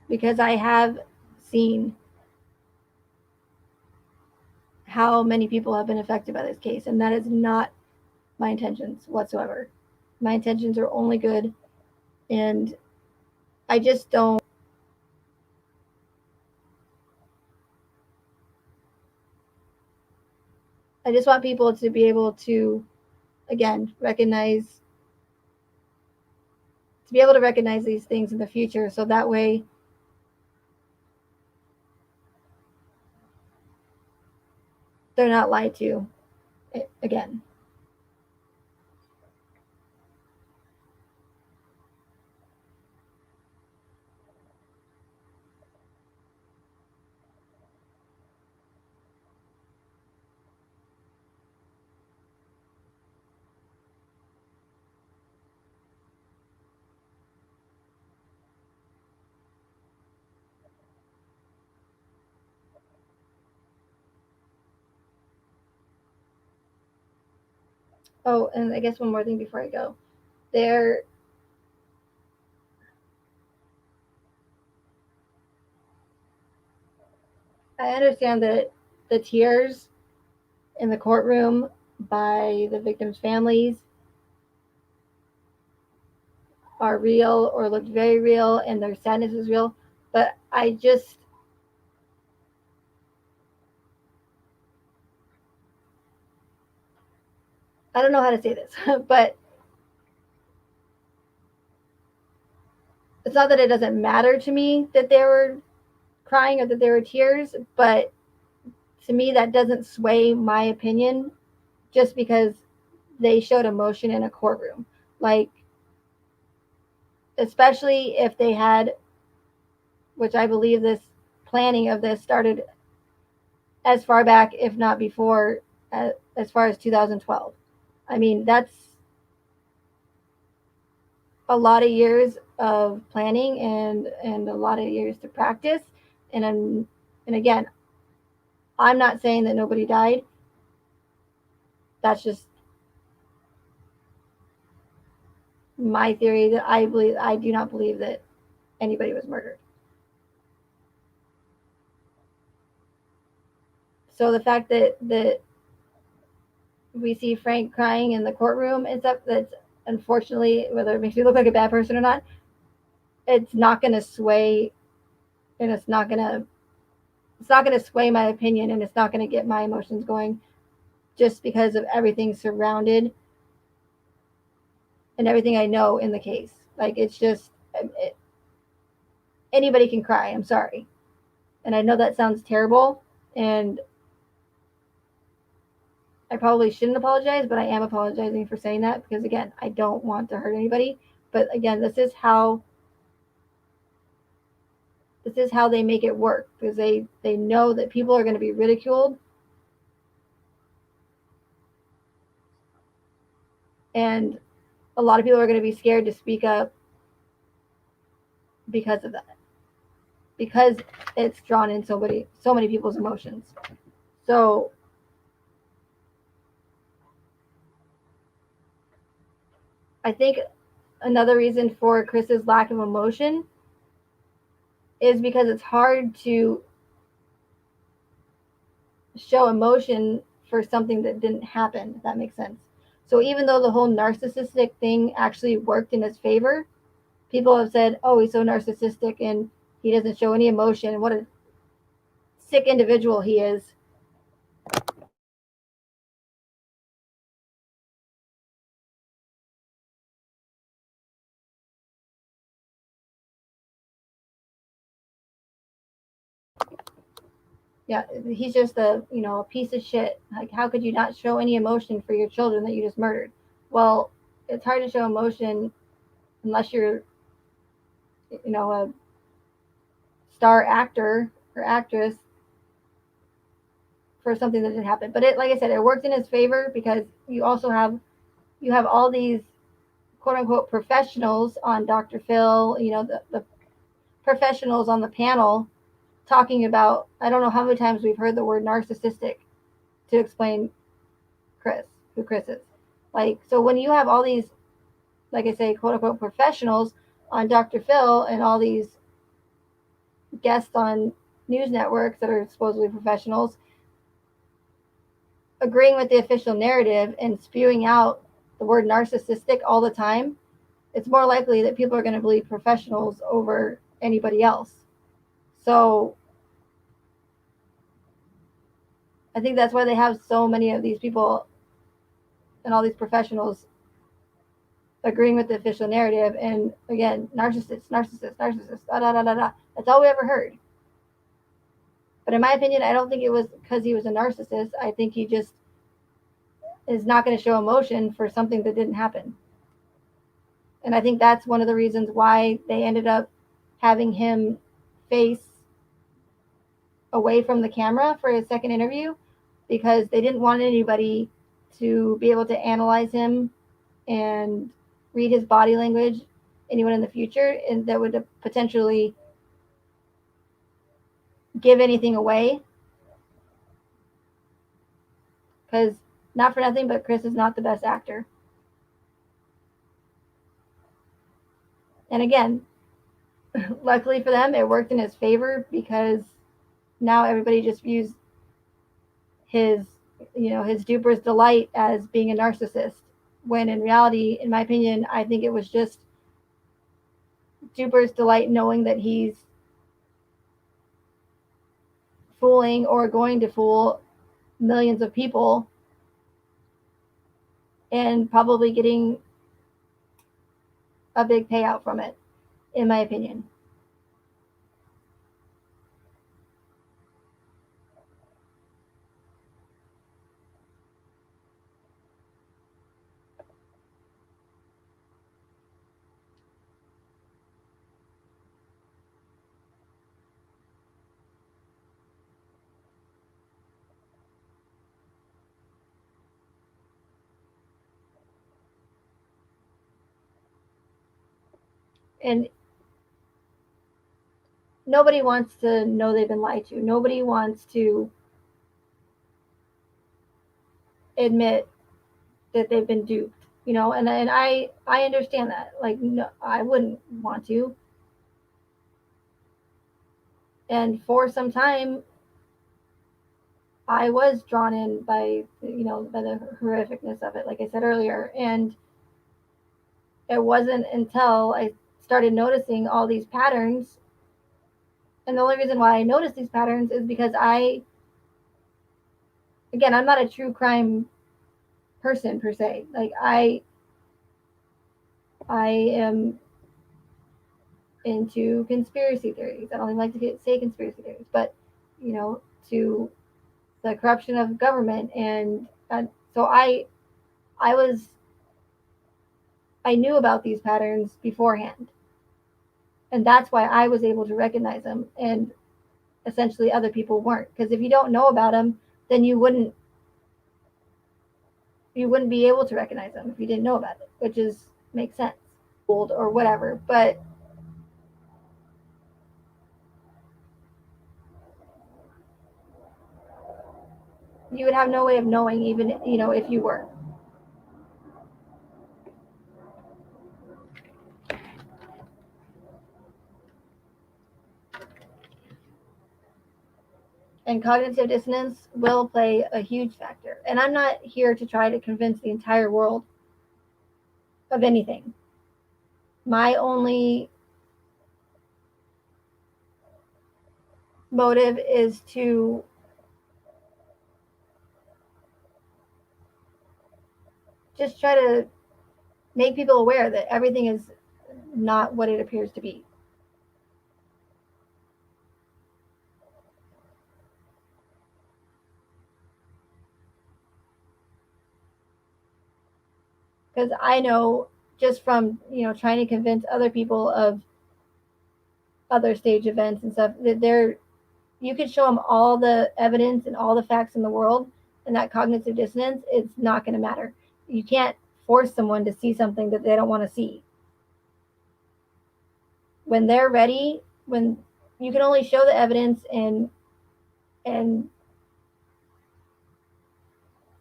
Because I have seen how many people have been affected by this case, and that is not my intentions whatsoever. My intentions are only good, and I just don't. I just want people to be able to, again, recognize these things in the future, so that way they're not lied to again. Oh, and I guess one more thing before I go. There, I understand that the tears in the courtroom by the victims' families are real or looked very real, and their sadness is real. But I don't know how to say this, but it's not that it doesn't matter to me that they were crying or that there were tears, but to me that doesn't sway my opinion just because they showed emotion in a courtroom. Like, especially if they had, which I believe this planning of this started as far back, if not before, as far as 2012. I mean, that's a lot of years of planning and a lot of years to practice. And again, I'm not saying that nobody died. That's just my theory, that I do not believe that anybody was murdered. So the fact that we see Frank crying in the courtroom and stuff, that's unfortunately, whether it makes me look like a bad person or not, it's not going to sway, and it's not going to sway my opinion, and it's not going to get my emotions going, just because of everything surrounded and everything I know in the case. Like, it's just anybody can cry. I'm sorry, and I know that sounds terrible, and I probably shouldn't apologize, but I am apologizing for saying that, because again, I don't want to hurt anybody. But again, this is how they make it work, because they know that people are going to be ridiculed, and a lot of people are going to be scared to speak up because of that, because it's drawn in so many people's emotions. So I think another reason for Chris's lack of emotion is because it's hard to show emotion for something that didn't happen, if that makes sense. So even though the whole narcissistic thing actually worked in his favor, people have said, oh, he's so narcissistic and he doesn't show any emotion. What a sick individual he is. Yeah, he's just a piece of shit. Like, how could you not show any emotion for your children that you just murdered? Well, it's hard to show emotion unless you're, a star actor or actress for something that didn't happen. But like I said, it worked in his favor, because you have all these quote unquote professionals on Dr. Phil, the professionals on the panel talking about, I don't know how many times we've heard the word narcissistic to explain who Chris is. Like, so when you have all these, like I say, quote unquote professionals on Dr. Phil, and all these guests on news networks that are supposedly professionals agreeing with the official narrative and spewing out the word narcissistic all the time, it's more likely that people are going to believe professionals over anybody else. So I think that's why they have so many of these people and all these professionals agreeing with the official narrative. And again, narcissist, da da da da da. That's all we ever heard. But in my opinion, I don't think it was because he was a narcissist. I think he just is not going to show emotion for something that didn't happen. And I think that's one of the reasons why they ended up having him face away from the camera for his second interview, because they didn't want anybody to be able to analyze him and read his body language, anyone in the future, and that would potentially give anything away. Because, not for nothing, but Chris is not the best actor. And again, luckily for them, it worked in his favor, because now everybody just views his his duper's delight as being a narcissist, when in reality, in my opinion, I think it was just duper's delight knowing that he's fooling or going to fool millions of people, and probably getting a big payout from it, in my opinion. And nobody wants to know they've been lied to. Nobody wants to admit that they've been duped. And I understand that. Like, no, I wouldn't want to. And for some time, I was drawn in by, by the horrificness of it, like I said earlier. And it wasn't until I started noticing all these patterns. And the only reason why I noticed these patterns is because again, I'm not a true crime person per se. Like I am into conspiracy theories. I don't even like to say conspiracy theories, but to the corruption of government, and so I was I knew about these patterns beforehand, and that's why I was able to recognize them, and essentially other people weren't. Because if you don't know about them, then you wouldn't be able to recognize them if you didn't know about it, which is makes sense, old or whatever. But you would have no way of knowing, even if you were. And cognitive dissonance will play a huge factor. And I'm not here to try to convince the entire world of anything. My only motive is to just try to make people aware that everything is not what it appears to be. Because I know, just from trying to convince other people of other stage events and stuff, that you could show them all the evidence and all the facts in the world, and that cognitive dissonance, it's not going to matter. You can't force someone to see something that they don't want to see. When they're ready, when you can only show the evidence and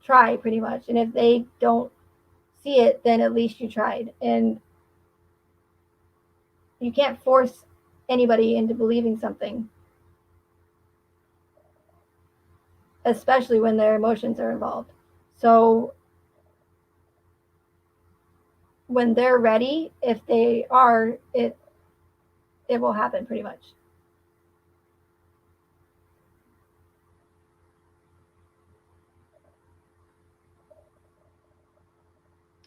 try, pretty much. And if they don't see it, then at least you tried. And you can't force anybody into believing something, especially when their emotions are involved. So when they're ready, if they are, it will happen, pretty much.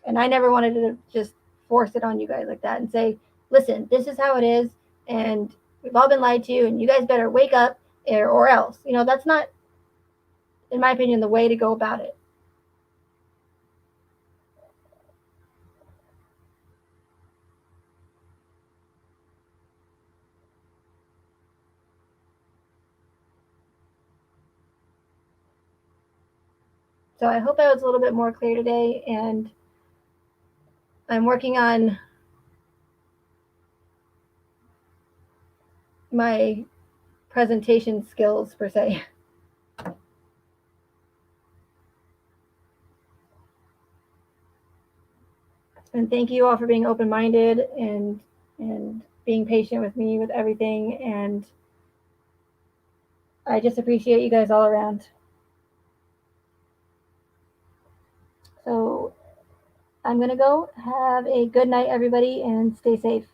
And I never wanted to just force it on you guys like that and say, listen, this is how it is, and we've all been lied to, and you guys better wake up, or else. That's not, in my opinion, the way to go about it. So I hope I was a little bit more clear today, and I'm working on my presentation skills, per se. And thank you all for being open-minded and being patient with me with everything. And I just appreciate you guys all around. So I'm going to go. Have a good night, everybody, and stay safe.